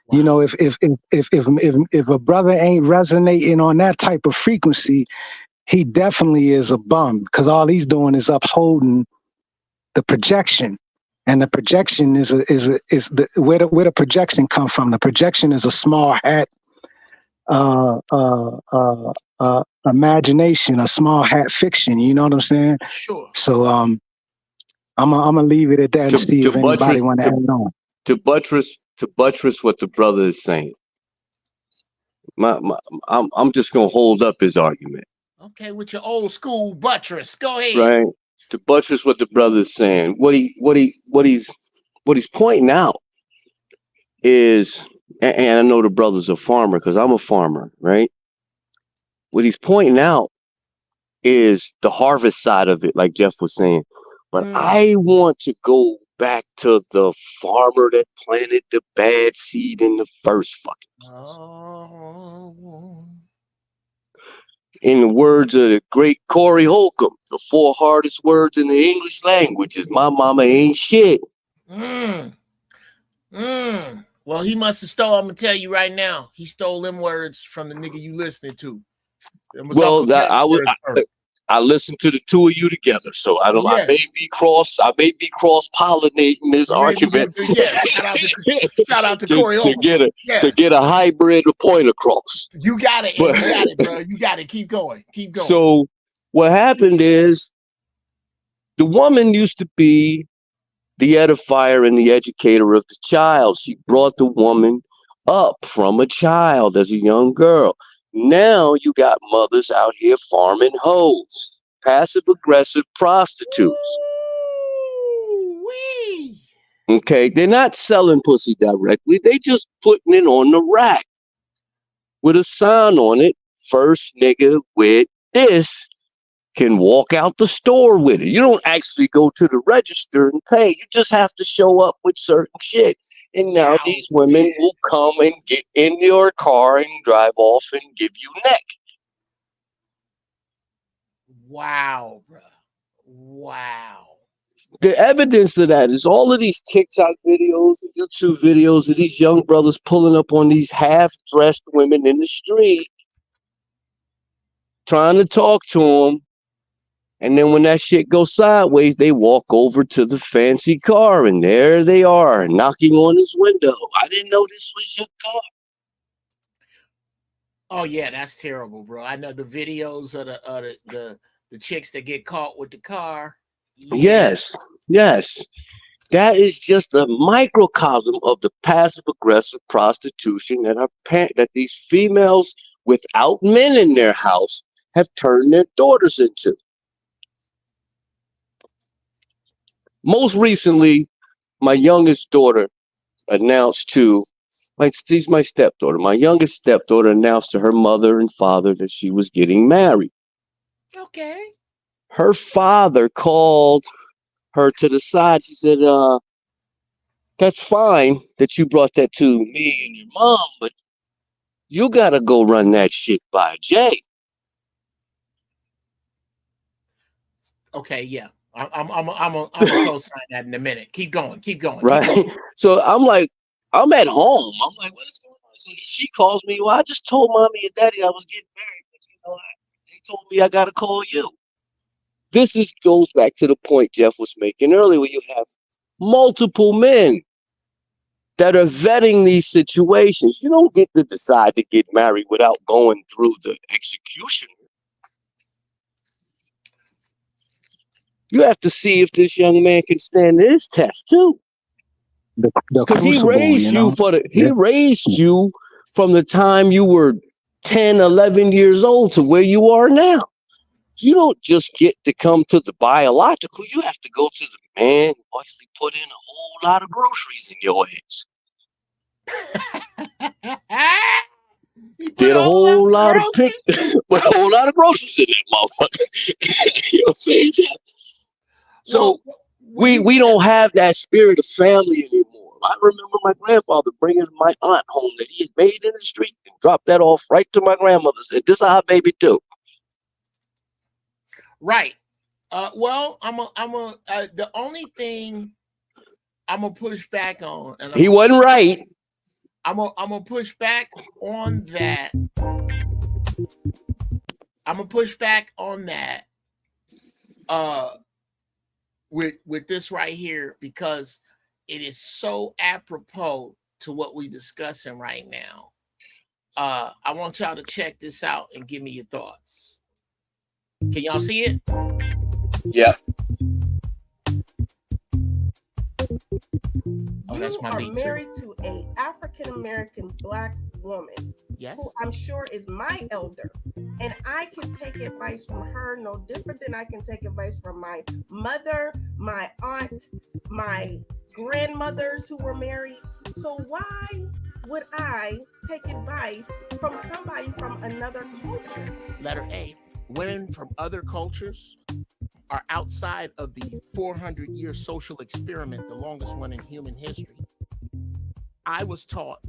Wow. If a brother ain't resonating on that type of frequency, he definitely is a bum, because all he's doing is upholding the projection. And the projection is where the projection come from. The projection is a small hat imagination, a small hat fiction. You know what I'm saying? Sure. So I'm gonna leave it at that and see if anybody want to add on. To buttress what the brother is saying, I'm just gonna hold up his argument. Okay, with your old school buttress, go ahead. Right. To buttress what the brother is saying, what he's pointing out is, and I know the brother's a farmer because I'm a farmer, right? What he's pointing out is the harvest side of it, like Jeff was saying. But I want to go back to the farmer that planted the bad seed in the first fucking place. In the words of the great Corey Holcomb, the 4 hardest words in the English language is "my mama ain't shit." Well, he must have stole. I'm gonna tell you right now. He stole them words from the nigga you listening to. Well, I listened to the two of you together, so I don't. Yeah. I may be cross pollinating this argument. Shout out to Corey to get a hybrid point across. You got it, you got it, bro. You got it. Keep going. So what happened is, the woman used to be the edifier and the educator of the child. She brought the woman up from a child as a young girl. Now you got mothers out here farming hoes, passive-aggressive prostitutes. Ooh-wee. Okay, they're not selling pussy directly. They just putting it on the rack with a sign on it. First nigga with this can walk out the store with it. You don't actually go to the register and pay. You just have to show up with certain shit. And now these women will come and get in your car and drive off and give you neck. Wow, bro. Wow. The evidence of that is all of these TikTok videos and YouTube videos of these young brothers pulling up on these half-dressed women in the street, trying to talk to them. And then when that shit goes sideways, they walk over to the fancy car, and there they are, knocking on his window. I didn't know this was your car. Oh yeah, that's terrible, bro. I know the videos of the chicks that get caught with the car. Yeah. Yes. That is just a microcosm of the passive-aggressive prostitution that these females without men in their house have turned their daughters into. Most recently, my youngest daughter announced she's my stepdaughter. My youngest stepdaughter announced to her mother and father that she was getting married. Okay. Her father called her to the side. She said, that's fine that you brought that to me and your mom, but you got to go run that shit by Jay. Okay, yeah. I'm gonna co-sign that in a minute. Keep going. Right. Keep going. So I'm like, I'm at home. I'm like, what is going on? So she calls me. Well, I just told mommy and daddy I was getting married, but they told me I gotta call you. This goes back to the point Jeff was making earlier, where you have multiple men that are vetting these situations. You don't get to decide to get married without going through the execution. You have to see if this young man can stand this test too. Because he raised he raised you from the time you were 10, 11 years old to where you are now. You don't just get to come to the biological. You have to go to the man who actually put in a whole lot of groceries in your eggs. Did a whole lot of groceries in that motherfucker. You know what I'm saying? So we don't have that spirit of family anymore. I remember my grandfather bringing my aunt home that he had made in the street and dropped that off right to my grandmother. Said, "This is our baby too." Right. Well, the only thing I'm gonna push back on, and he wasn't right. I'm gonna push back on that. I'm gonna push back on that. With this right here, because it is so apropos to what we're discussing right now. I want y'all to check this out and give me your thoughts. Can y'all see it? Yeah. Oh, that's my beat. Married to a African American Black woman, yes, who I'm sure is my elder, and I can take advice from her no different than I can take advice from my mother, my aunt, my grandmothers who were married. So why would I take advice from somebody from another culture? Letter A. Women from other cultures are outside of the 400-year social experiment, the longest one in human history. I was taught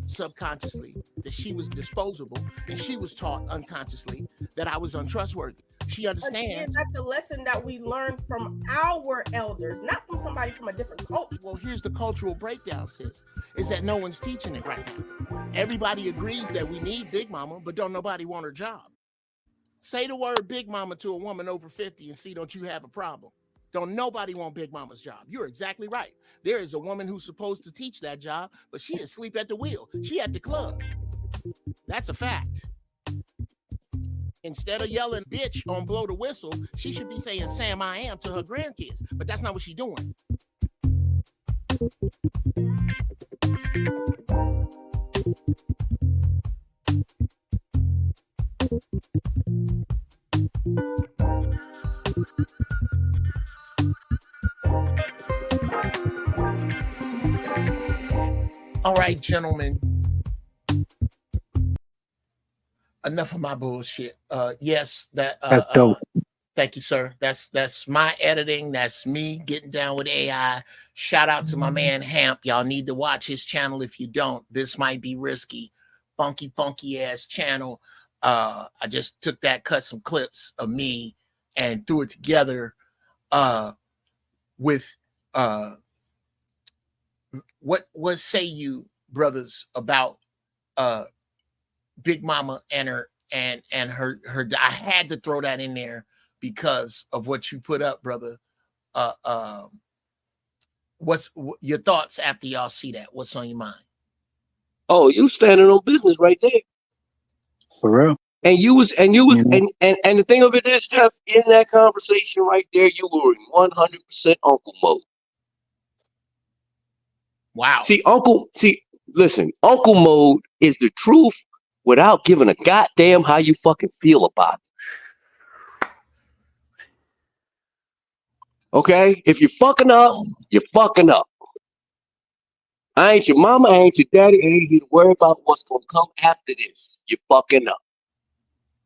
subconsciously that she was disposable, and she was taught unconsciously that I was untrustworthy. She understands. Again, that's a lesson that we learned from our elders, not from somebody from a different culture. Well, here's the cultural breakdown, sis, is that no one's teaching it right now. Everybody agrees that we need Big Mama, but don't nobody want her job. Say the word Big Mama to a woman over 50 and see, don't you have a problem? Don't nobody want Big Mama's job. You're exactly right. There is a woman who's supposed to teach that job, but she is asleep at the wheel. She at the club. That's a fact. Instead of yelling bitch on blow the whistle, she should be saying Sam I am to her grandkids. But that's not what she's doing. All right, gentlemen. Enough of my bullshit. Yes, that's dope. Thank you, sir. That's my editing. That's me getting down with AI. Shout out to my man Hamp. Y'all need to watch his channel if you don't. This might be risky. Funky ass channel. I just took that, cut some clips of me and threw it together with what say you, brothers, about Big Mama and her and her I had to throw that in there because of what you put up, brother. What's your thoughts after y'all see that? What's on your mind? Oh, you standing on business right there. For real. And you was and the thing of it is, Jeff, in that conversation right there, you were in 100% uncle mode. Wow. Listen, uncle mode is the truth without giving a goddamn how you fucking feel about it. Okay? If you're fucking up, you're fucking up. I ain't your mama, I ain't your daddy, I ain't here to worry about what's gonna come after this. You're fucking up.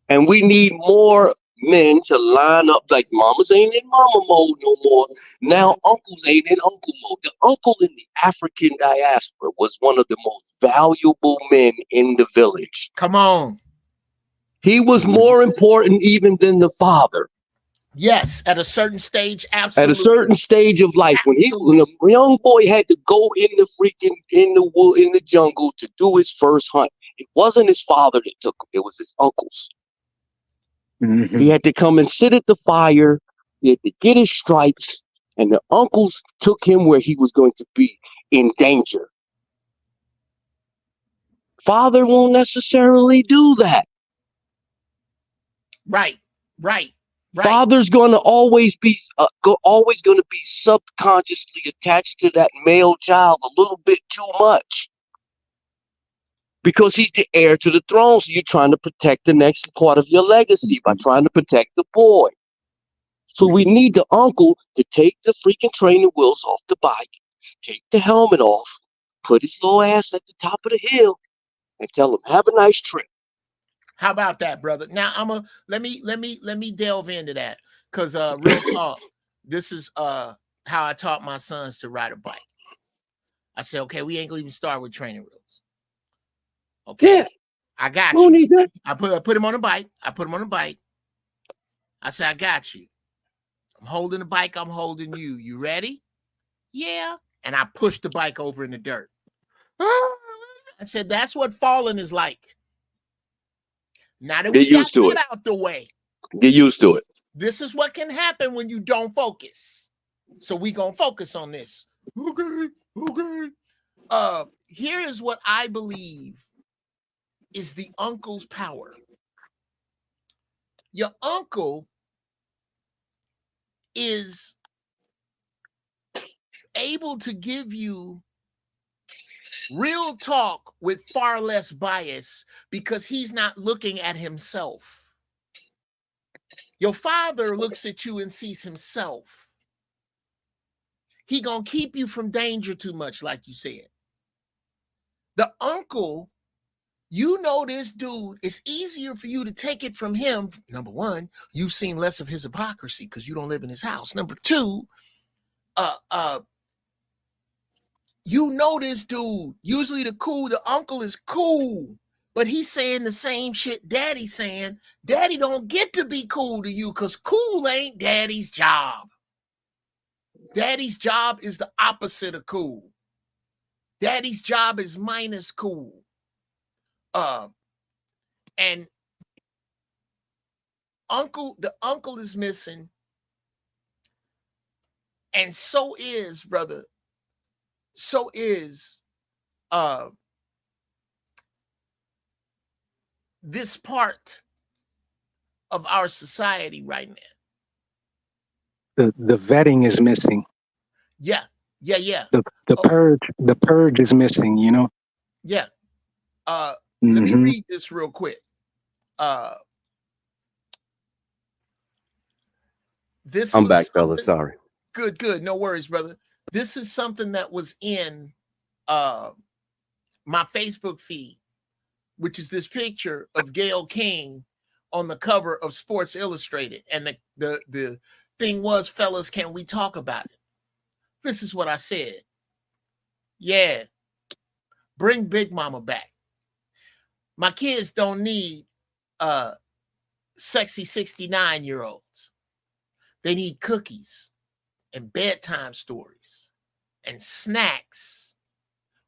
And we need more men to line up. Like mamas ain't in mama mode no more. Now uncles ain't in uncle mode. The uncle in the African diaspora was one of the most valuable men in the village. Come on. He was more important even than the father. Yes, at a certain stage, absolutely. At a certain stage of life, when a young boy had to go in the jungle to do his first hunt, it wasn't his father that took him, it was his uncles. Mm-hmm. He had to come and sit at the fire, he had to get his stripes, and the uncles took him where he was going to be in danger. Father won't necessarily do that. Right. Father's gonna always be subconsciously attached to that male child a little bit too much. Because he's the heir to the throne, so you're trying to protect the next part of your legacy by trying to protect the boy. So we need the uncle to take the freaking training wheels off the bike, take the helmet off, put his little ass at the top of the hill, and tell him, have a nice trip. How about that, brother? Now let me delve into that, because real talk, this is how I taught my sons to ride a bike. I said, okay, we ain't gonna even start with training wheels. Okay, yeah. I got you. Need that. I put him on a bike. I said, I got you. I'm holding the bike. I'm holding you. You ready? Yeah. And I pushed the bike over in the dirt. I said, that's what falling is like. Now that we got it out the way. Get used to it. This is what can happen when you don't focus. So we gonna focus on this. Okay. Here is what I believe is the uncle's power. Your uncle is able to give you real talk with far less bias because he's not looking at himself. Your father looks at you and sees himself. He gonna keep you from danger too much, like you said. The uncle, you know this dude, it's easier for you to take it from him. Number one, you've seen less of his hypocrisy because you don't live in his house. Number two, you know this dude. Usually the uncle is cool. But he's saying the same shit Daddy's saying. Daddy don't get to be cool to you because cool ain't Daddy's job. Daddy's job is the opposite of cool. Daddy's job is minus cool. And the uncle is missing. And so is, brother, so is this part of our society right now. The vetting is missing. Yeah. The purge is missing, you know? Yeah. Let me read this real quick. I'm back, fellas. Sorry. Good. No worries, brother. This is something that was in my Facebook feed, which is this picture of Gayle King on the cover of Sports Illustrated. And the thing was, fellas, can we talk about it? This is what I said. Yeah. Bring Big Mama back. My kids don't need sexy 69-year-olds. They need cookies and bedtime stories and snacks,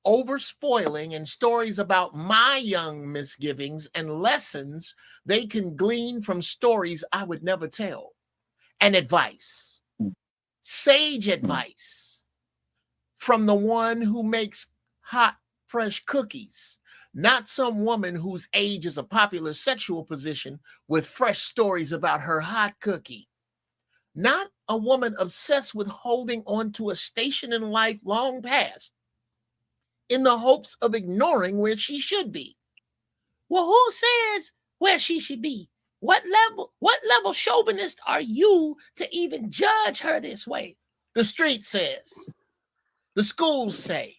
overspoiling, and stories about my young misgivings and lessons they can glean from stories I would never tell. And advice, sage advice from the one who makes hot, fresh cookies, not some woman whose age is a popular sexual position with fresh stories about her hot cookie. Not a woman obsessed with holding on to a station in life long past in the hopes of ignoring where she should be. Well, who says where she should be? What level chauvinist are you to even judge her this way? The street says, the schools say,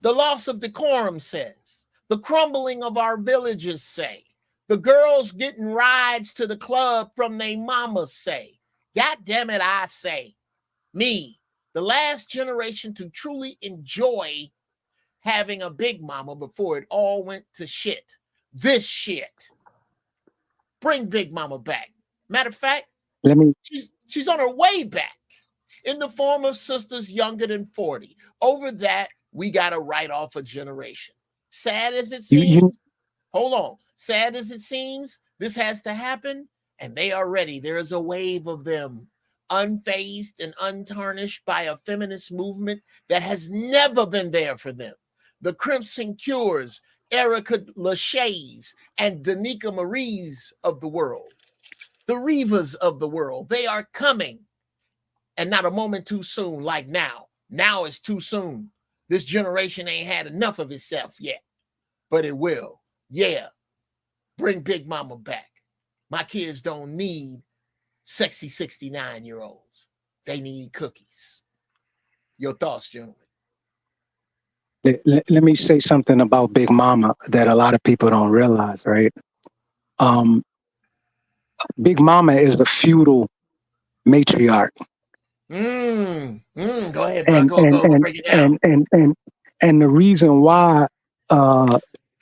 the loss of decorum says, the crumbling of our villages say, the girls getting rides to the club from their mamas say. God damn it, I say, me, the last generation to truly enjoy having a big mama before it all went to shit. This shit. Bring Big Mama back. Matter of fact, she's on her way back in the form of sisters younger than 40. Over that, we got to write off a generation. Sad as it seems, hold on. Sad as it seems, this has to happen. And they are ready. There is a wave of them, unfazed and untarnished by a feminist movement that has never been there for them. The Crimson Cures, Erica Lachey's, and Danica Marie's of the world. The Revas of the world. They are coming. And not a moment too soon, like now. Now is too soon. This generation ain't had enough of itself yet. But it will. Yeah. Bring Big Mama back. My kids don't need sexy 69-year-olds. They need cookies. Your thoughts, gentlemen? Let me say something about Big Mama that a lot of people don't realize, right? Big Mama is the feudal matriarch. Go ahead, bro. Go break it down. And the reason why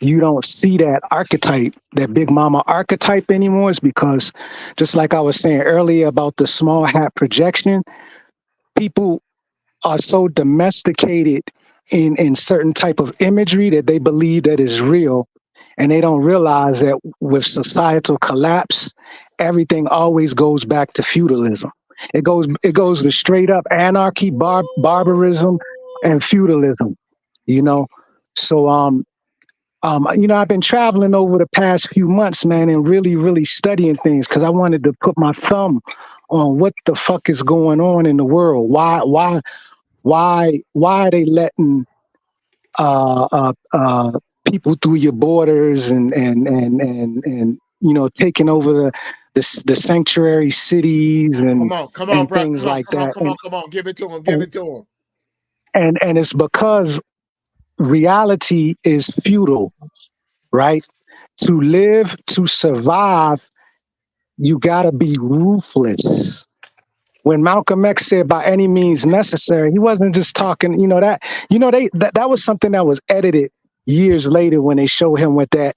you don't see that archetype, that Big Mama archetype anymore, is because, just like I was saying earlier about the small hat projection, people are so domesticated in certain type of imagery that they believe that is real, and they don't realize that with societal collapse, everything always goes back to feudalism. It goes to straight up anarchy, barbarism, and feudalism. You know, so I've been traveling over the past few months, man, and really studying things because I wanted to put my thumb on what the fuck is going on in the world. Why are they letting people through your borders and taking over the sanctuary cities and come on, bro. Things like that. Come on, give it to him. And it's because reality is feudal, right? To live, to survive, you gotta be ruthless. When Malcolm X said by any means necessary, he wasn't just talking, that was something that was edited years later when they show him with that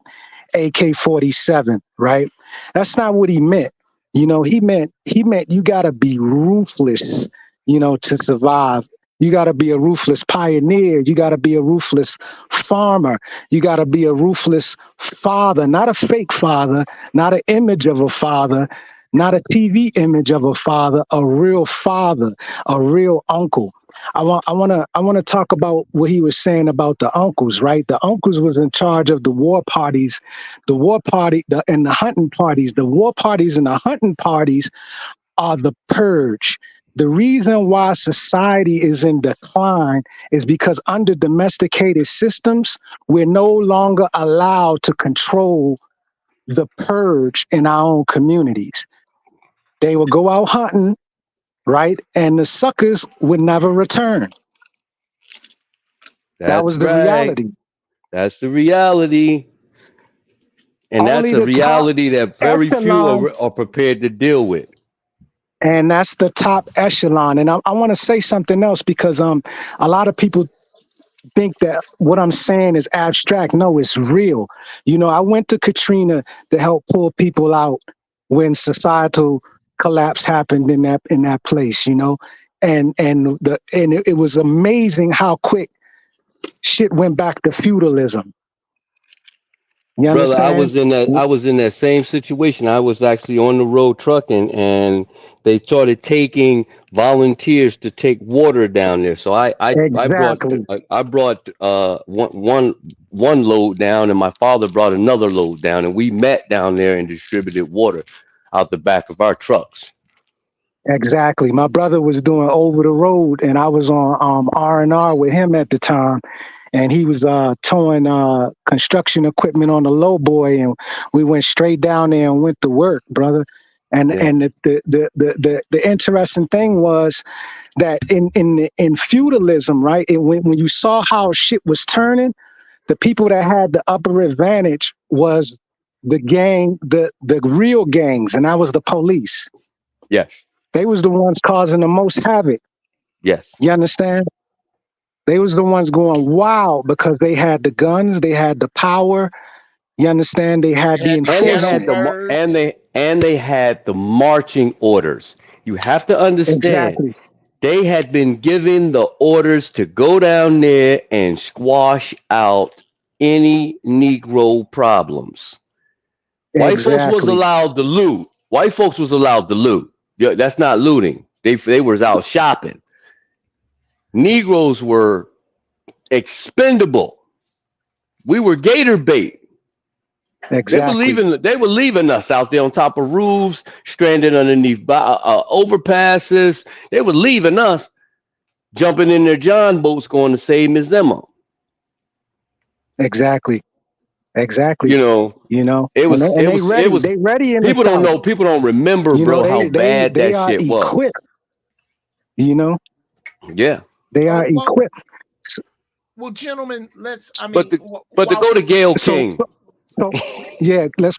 AK-47, right? That's not what he meant. You know, he meant you gotta be ruthless, you know, to survive. You gotta be a ruthless pioneer. You gotta be a ruthless farmer. You gotta be a ruthless father, not a fake father, not an image of a father, not a TV image of a father, a real father, a real uncle. I want to talk about what he was saying about the uncles, right? The uncles was in charge of the war parties, and the hunting parties. The war parties and the hunting parties are the purge. The reason why society is in decline is because under domesticated systems, we're no longer allowed to control the purge in our own communities. They would go out hunting, right? And the suckers would never return. That was the reality. That's the reality. And Only that's a the top reality that very few are prepared to deal with. And that's the top echelon. And I want to say something else because a lot of people think that what I'm saying is abstract. No, it's real. You know, I went to Katrina to help pull people out when societal collapse happened in that place, you know, and it was amazing how quick shit went back to feudalism. You Brother, understand? I was in that same situation. I was actually on the road trucking, and they started taking volunteers to take water down there. So I brought Exactly. one load down, and my father brought another load down, and we met down there and distributed water out the back of our trucks. Exactly. My brother was doing over the road, and I was on R&R with him at the time, and he was towing construction equipment on the low boy, and we went straight down there and went to work, brother. And the interesting thing was that in feudalism, right? When you saw how shit was turning, the people that had the upper advantage was the real gangs, and that was the police. Yes. They was the ones causing the most havoc. Yes. You understand? They was the ones going wild because they had the guns, they had the power. You understand? They had the enforcement. And they had the marching orders. You have to understand. Exactly. They had been given the orders to go down there and squash out any Negro problems. White folks was allowed to loot. White folks was allowed to loot. Yeah, that's not looting. They was out shopping. Negroes were expendable. We were gator bait. Exactly. They were leaving us out there on top of roofs, stranded underneath overpasses. They were leaving us, jumping in their John boats, going to save Miss Emma. Exactly. You know, it was they ready in people the don't South. know, people don't remember, You bro, know, how bad they that are shit equipped. was. You know? Yeah. They are equipped. Well, gentlemen, but to go to Gayle King. So yeah, let's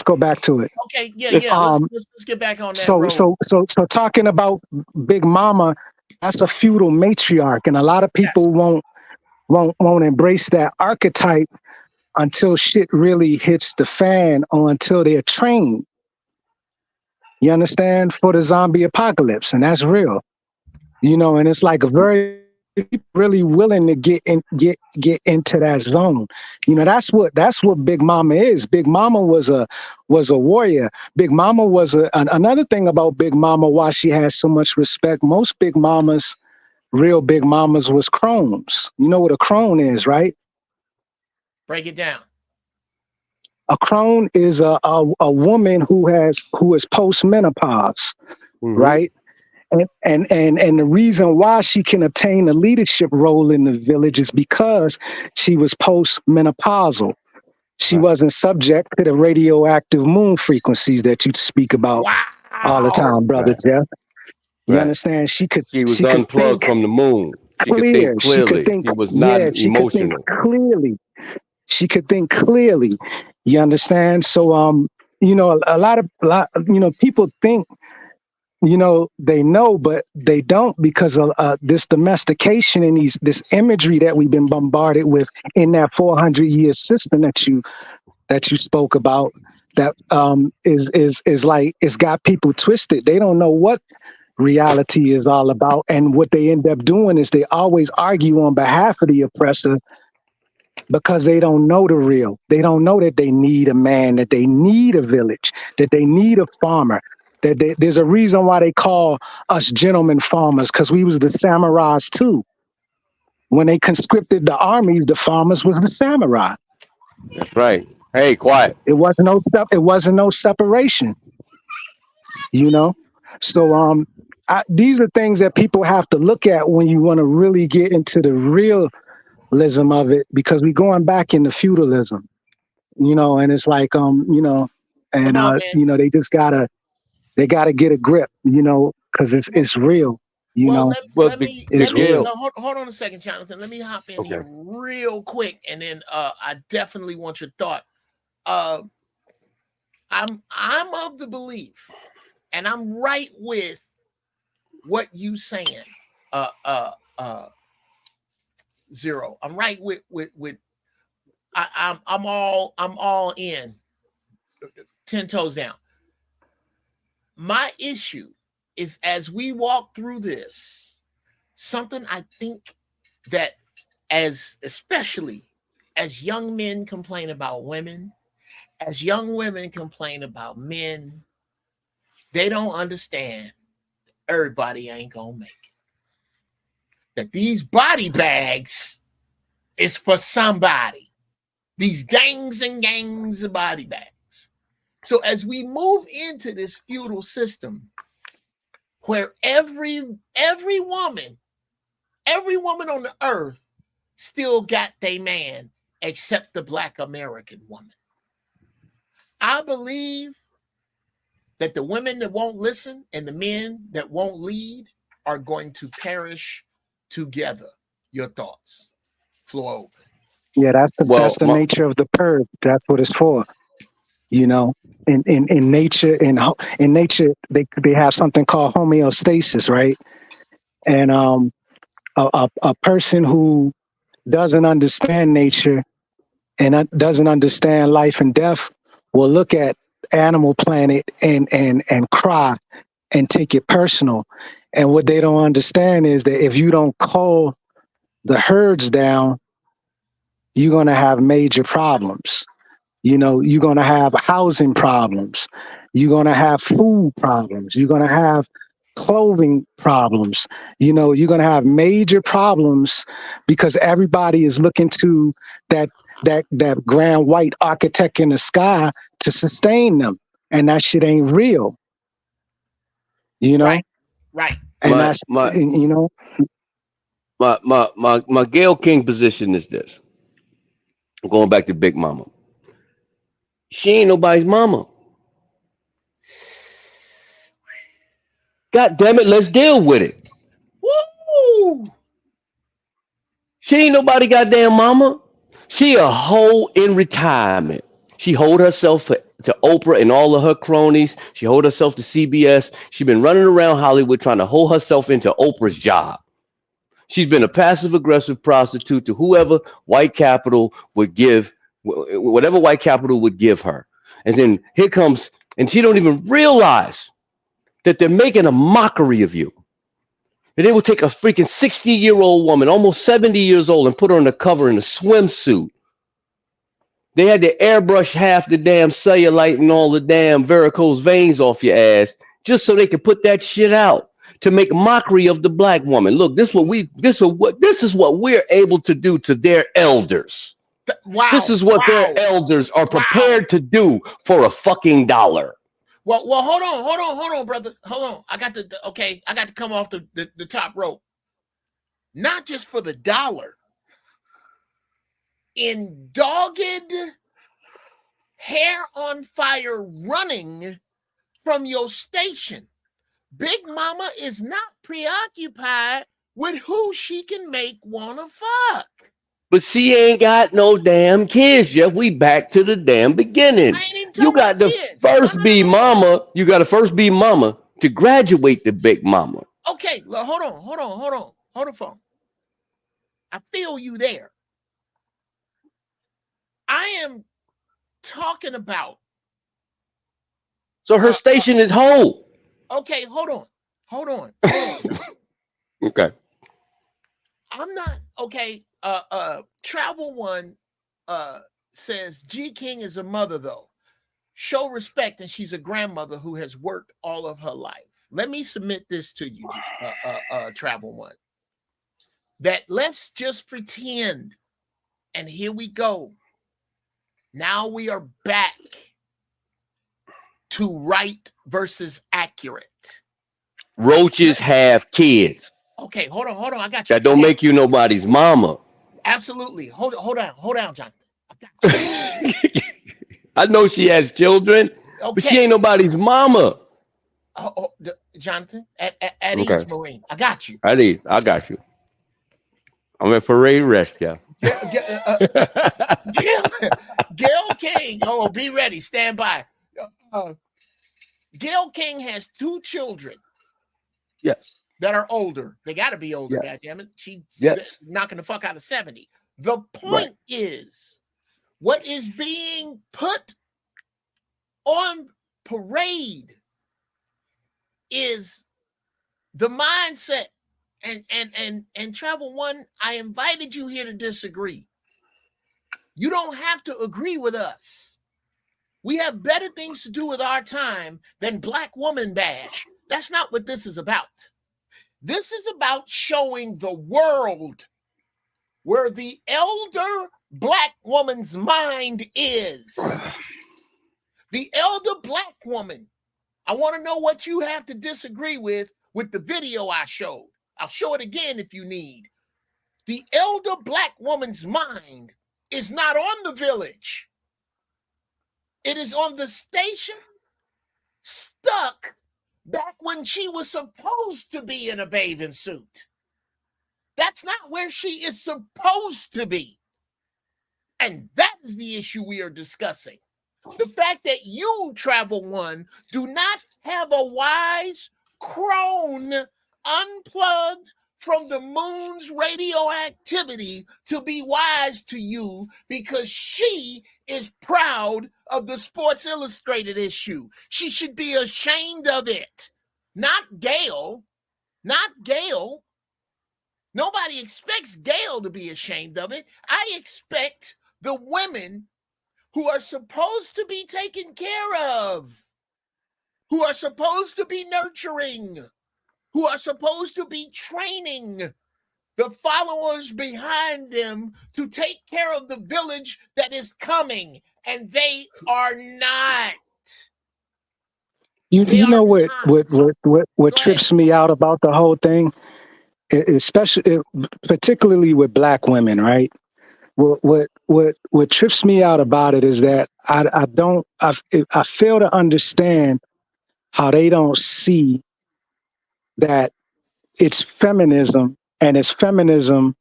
go back to it. Okay, let's get back on that road. So talking about Big Mama, that's a feudal matriarch, and a lot of people won't embrace that archetype until shit really hits the fan or until they're trained. You understand? For the zombie apocalypse, and that's real. You know, and it's like really willing to get into that zone. You know, that's what Big Mama is. Big Mama was a warrior. Big Mama was another thing about Big Mama, why she has so much respect. Most Big Mamas, real Big Mamas, was crones. You know what a crone is, right? Break it down. A crone is a woman who is post-menopause, right? And the reason why she can obtain a leadership role in the village is because she was post-menopausal. She wasn't subject to the radioactive moon frequencies that you speak about all the time, brother Jeff. You understand? She was unplugged from the moon. She could think clearly. She was not emotional. She could think clearly. You understand? So you know, a lot you know, people think, you know, they know, but they don't, because of this domestication and this imagery that we've been bombarded with in that 400-year system that that you spoke about that is like it's got people twisted. They don't know what reality is all about, and what they end up doing is they always argue on behalf of the oppressor because they don't know the real. They don't know that they need a man, that they need a village, that they need a farmer. There's a reason why they call us gentlemen farmers, because we was the samurais too. When they conscripted the armies, the farmers was the samurai. That's right. Hey, quiet. It wasn't no separation, you know. So these are things that people have to look at when you want to really get into the realism of it, because we're going back into feudalism, you know. And it's like you know, and you know, they gotta get a grip, you know, because it's real, you Well, know. let me Miguel. hold on a second, Jonathan. Let me hop in Okay. here real quick, and then I definitely want your thought. I'm of the belief, and I'm right with what you saying. Zero. I'm right with I'm all in, 10 toes down. My issue is, as we walk through this, something I think that especially as young men complain about women, as young women complain about men, they don't understand everybody ain't gonna make it. That these body bags is for somebody. These gangs and gangs of body bags. So as we move into this feudal system, where every woman on the earth still got their man, except the Black American woman, I believe that the women that won't listen and the men that won't lead are going to perish together. Your thoughts? Floor open. Yeah, that's the nature of the purge. That's what it's for. You know, in nature, in nature, they have something called homeostasis, right? And a person who doesn't understand nature and doesn't understand life and death will look at Animal Planet and cry and take it personal. And what they don't understand is that if you don't call the herds down, you're going to have major problems. You know, you're going to have housing problems. You're going to have food problems. You're going to have clothing problems. You know, you're going to have major problems because everybody is looking to that grand white architect in the sky to sustain them. And that shit ain't real. You know? Right. And you know, my Gayle King position is this. I'm going back to Big Mama. She ain't nobody's mama. God damn it, let's deal with it. Woo! She ain't nobody goddamn mama. She a hoe in retirement. She hold herself to Oprah and all of her cronies. She hold herself to CBS. She been running around Hollywood trying to hold herself into Oprah's job. She's been a passive-aggressive prostitute to whoever white capital would give, whatever white capital would give her. And then here comes, and she don't even realize that they're making a mockery of you. And they will take a freaking 60-year-old woman, almost 70 years old, and put her on the cover in a swimsuit. They had to airbrush half the damn cellulite and all the damn varicose veins off your ass just so they could put that shit out to make mockery of the black woman. Look, this is what we're able to do to their elders. Wow. This is what their elders are prepared to do for a fucking dollar. Well, hold on, brother. Hold on. I got to come off the top rope. Not just for the dollar. In dogged, hair on fire running from your station, Big Mama is not preoccupied with who she can make wanna fuck. But she ain't got no damn kids yet. We back to the damn beginning. You got to first be mama. You got to first be mama to graduate to Big Mama. Okay, well, hold on the phone. I feel you there. I am talking about. So her station is whole. Okay, hold on. Okay. I'm not okay. Travel One says G King is a mother though. Show respect, and she's a grandmother who has worked all of her life. Let me submit this to you, Travel One. That let's just pretend, and here we go. Now we are back to right versus accurate. Roaches have kids. Okay, hold on. I got you. That don't make you nobody's mama. Absolutely. Hold on, Jonathan. I got you. I know she has children, but she ain't nobody's mama. Jonathan, at ease, Marine. I got you. At ease. I got you. I'm at parade rest, yeah. Gail King. Oh, be ready. Stand by. Gail King has 2 children. Yes. That are older. They got to be older, yes. goddammit. She's knocking the fuck out of 70. The point is, what is being put on parade is the mindset. And Travel One, I invited you here to disagree. You don't have to agree with us. We have better things to do with our time than Black Woman Bash. That's not what this is about. This is about showing the world where the elder Black woman's mind is. The elder Black woman. I want to know what you have to disagree with the video I showed. I'll show it again if you need. The elder Black woman's mind is not on the village. It is on the station, stuck back when she was supposed to be in a bathing suit. That's not where she is supposed to be. And that is the issue we are discussing. The fact that you, Travel One, do not have a wise crone unplugged from the moon's radioactivity to be wise to you because she is proud of the Sports Illustrated issue. She should be ashamed of it. Not Gail. Not Gail. Nobody expects Gail to be ashamed of it. I expect the women who are supposed to be taken care of, who are supposed to be nurturing, who are supposed to be training the followers behind them to take care of the village that is coming, and they are not. You know what trips me out about the whole thing, especially particularly with Black women, right? What trips me out about it is that I fail to understand how they don't see that it's feminism, and it's feminism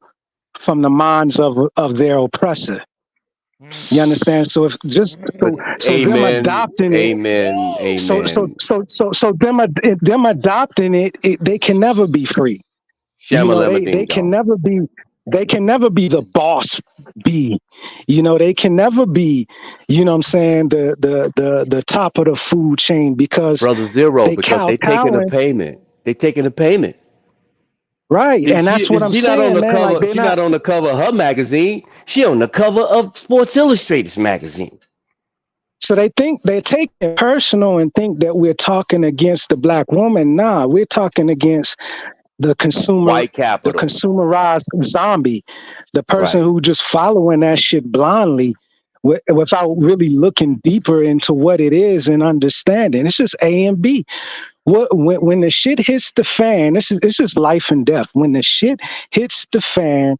from the minds of their oppressor. You understand? So if just so them adopting it, so them adopting it, they can never be free. You know, they can never be. They can never be the boss bee. You know, they can never be, you know what I'm saying, the top of the food chain because Brother Zero, because they taking a payment. They taking a payment. Right. And that's what I'm saying, man. Like, she's not on the cover of her magazine. She on the cover of Sports Illustrated's magazine. So they think they take it personal and think that we're talking against the Black woman. Nah, we're talking against the white capital, the consumerized zombie, the person who just following that shit blindly without really looking deeper into what it is and understanding. It's just A and B. When the shit hits the fan, it's just life and death. When the shit hits the fan,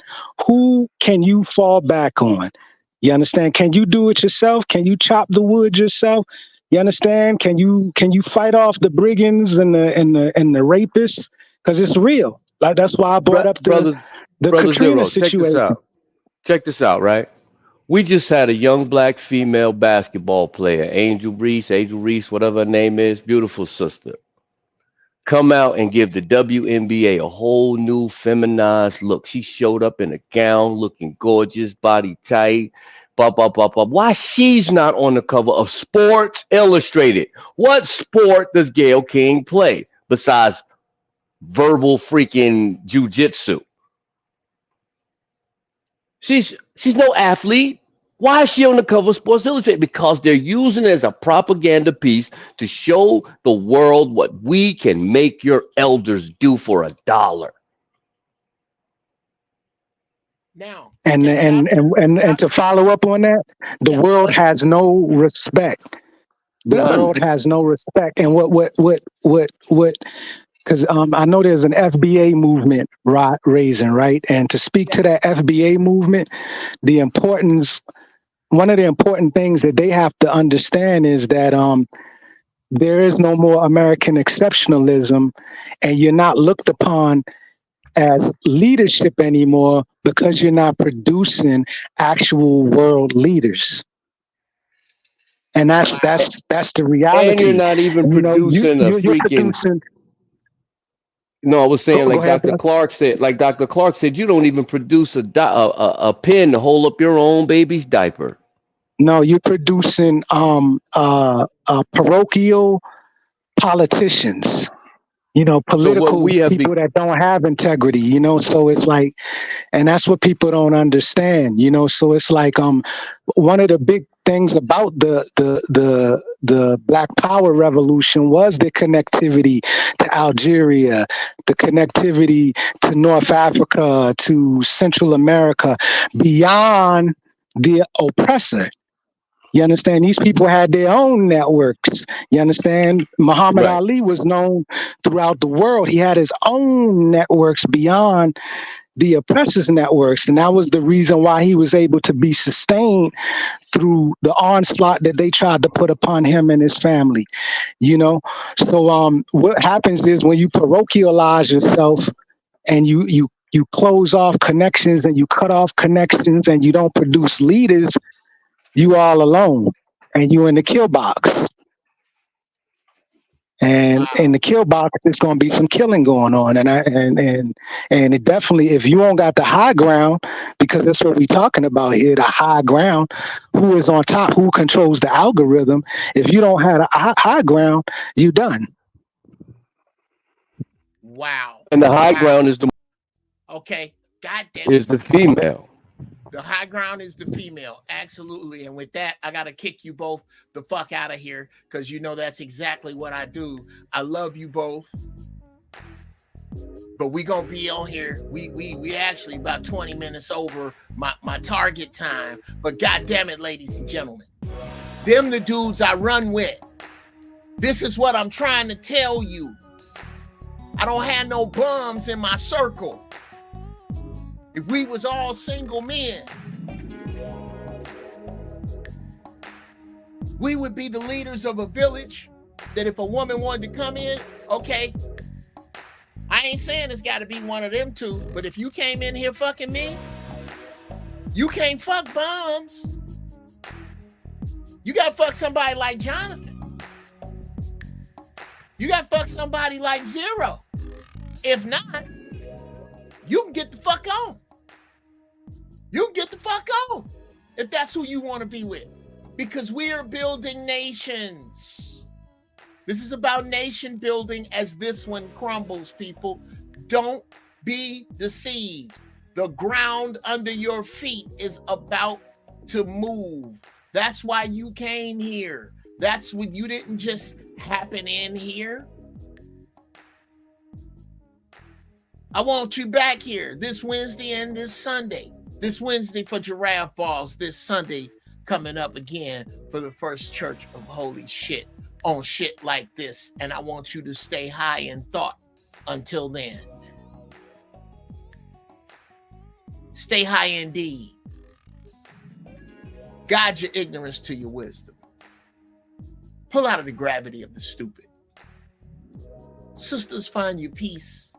who can you fall back on? You understand? Can you do it yourself? Can you chop the wood yourself? You understand? Can you fight off the brigands and the rapists? Because it's real. Like that's why I brought up the Katrina situation. Check this out, right? We just had a young Black female basketball player, Angel Reese, whatever her name is, beautiful sister, come out and give the WNBA a whole new feminized look. She showed up in a gown looking gorgeous, body tight, Why she's not on the cover of Sports Illustrated? What sport does Gayle King play besides verbal freaking jujitsu? She's no athlete. Why is she on the cover of Sports Illustrated? Because they're using it as a propaganda piece to show the world what we can make your elders do for $1. Now, And to follow up on that, the world has no respect. The world has no respect. And what? Because I know there's an FBA movement raising, right? And to speak to that FBA movement, one of the important things that they have to understand is that there is no more American exceptionalism, and you're not looked upon as leadership anymore because you're not producing actual world leaders. And that's the reality. And you're not even producing freaking. No, I was saying, like Dr. Clark said, you don't even produce a pen to hold up your own baby's diaper. No, you're producing parochial politicians, political people that don't have integrity, so it's like, and that's what people don't understand, so it's like one of the big things about the Black Power revolution was the connectivity to Algeria, the connectivity to North Africa, to Central America, beyond the oppressor. You understand? These people had their own networks. You understand? Muhammad Ali was known throughout the world. He had his own networks beyond the oppressor's networks. And that was the reason why he was able to be sustained through the onslaught that they tried to put upon him and his family. So what happens is when you parochialize yourself and you close off connections and you cut off connections and you don't produce leaders, you all alone, and you in the kill box. And in the kill box, there's going to be some killing going on, and it definitely, if you don't got the high ground, because that's what we're talking about here, the high ground, who is on top, who controls the algorithm. If you don't have a high ground, you done. Wow. And the high ground is goddamn, is the female. The high ground is the female. Absolutely. And with that, I got to kick you both the fuck out of here because that's exactly what I do. I love you both. But we going to be on here. We actually about 20 minutes over my target time. But goddamn it, ladies and gentlemen. Them the dudes I run with. This is what I'm trying to tell you. I don't have no bums in my circle. If we was all single men, we would be the leaders of a village that if a woman wanted to come in, okay, I ain't saying it's got to be one of them two, but if you came in here fucking me, you can't fuck bums. You got to fuck somebody like Jonathan. You got to fuck somebody like Zero. If not, you can get the fuck on. You can get the fuck on if that's who you want to be with. Because we are building nations. This is about nation building as this one crumbles, people. Don't be deceived. The ground under your feet is about to move. That's why you came here. That's when you didn't just happen in here. I want you back here this Wednesday and this Sunday. This Wednesday for Giraffe Balls. This Sunday coming up again for the First Church of Holy Shit on shit like this. And I want you to stay high in thought until then. Stay high indeed. Guide your ignorance to your wisdom. Pull out of the gravity of the stupid. Sisters, find your peace.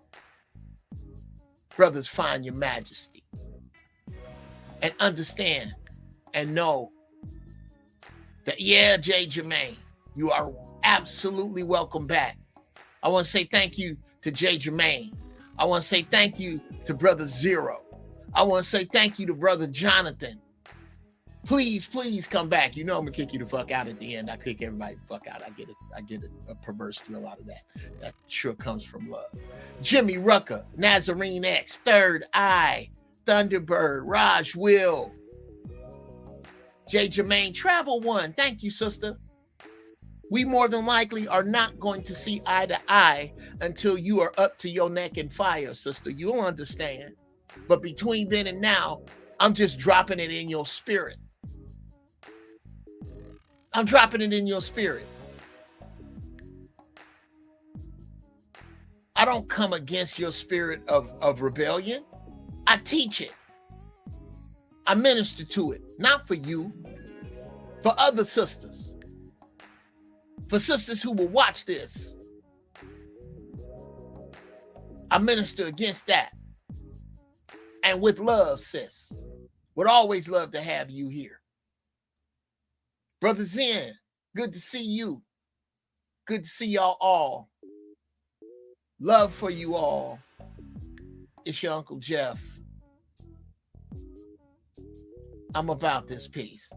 Brothers, find your majesty. And understand and know that, yeah, Jay Jermaine, you are absolutely welcome back. I want to say thank you to Jay Jermaine. I want to say thank you to Brother Zero. I want to say thank you to Brother Jonathan. Please, please come back. You know I'm gonna kick you the fuck out at the end. I kick everybody the fuck out. I get a perverse thrill out of that. That sure comes from love. Jimmy Rucker, Nazarene X, Third Eye, Thunderbird, Raj Will, J. Jermaine, Travel One. Thank you, sister. We more than likely are not going to see eye to eye until you are up to your neck in fire, sister. You'll understand. But between then and now, I'm just dropping it in your spirit. I'm dropping it in your spirit. I don't come against your spirit of rebellion. I teach it. I minister to it. Not for you. For other sisters. For sisters who will watch this. I minister against that. And with love, sis. Would always love to have you here. Brother Zen, good to see you. Good to see y'all all. Love for you all. It's your Uncle Jeff. I'm about this piece.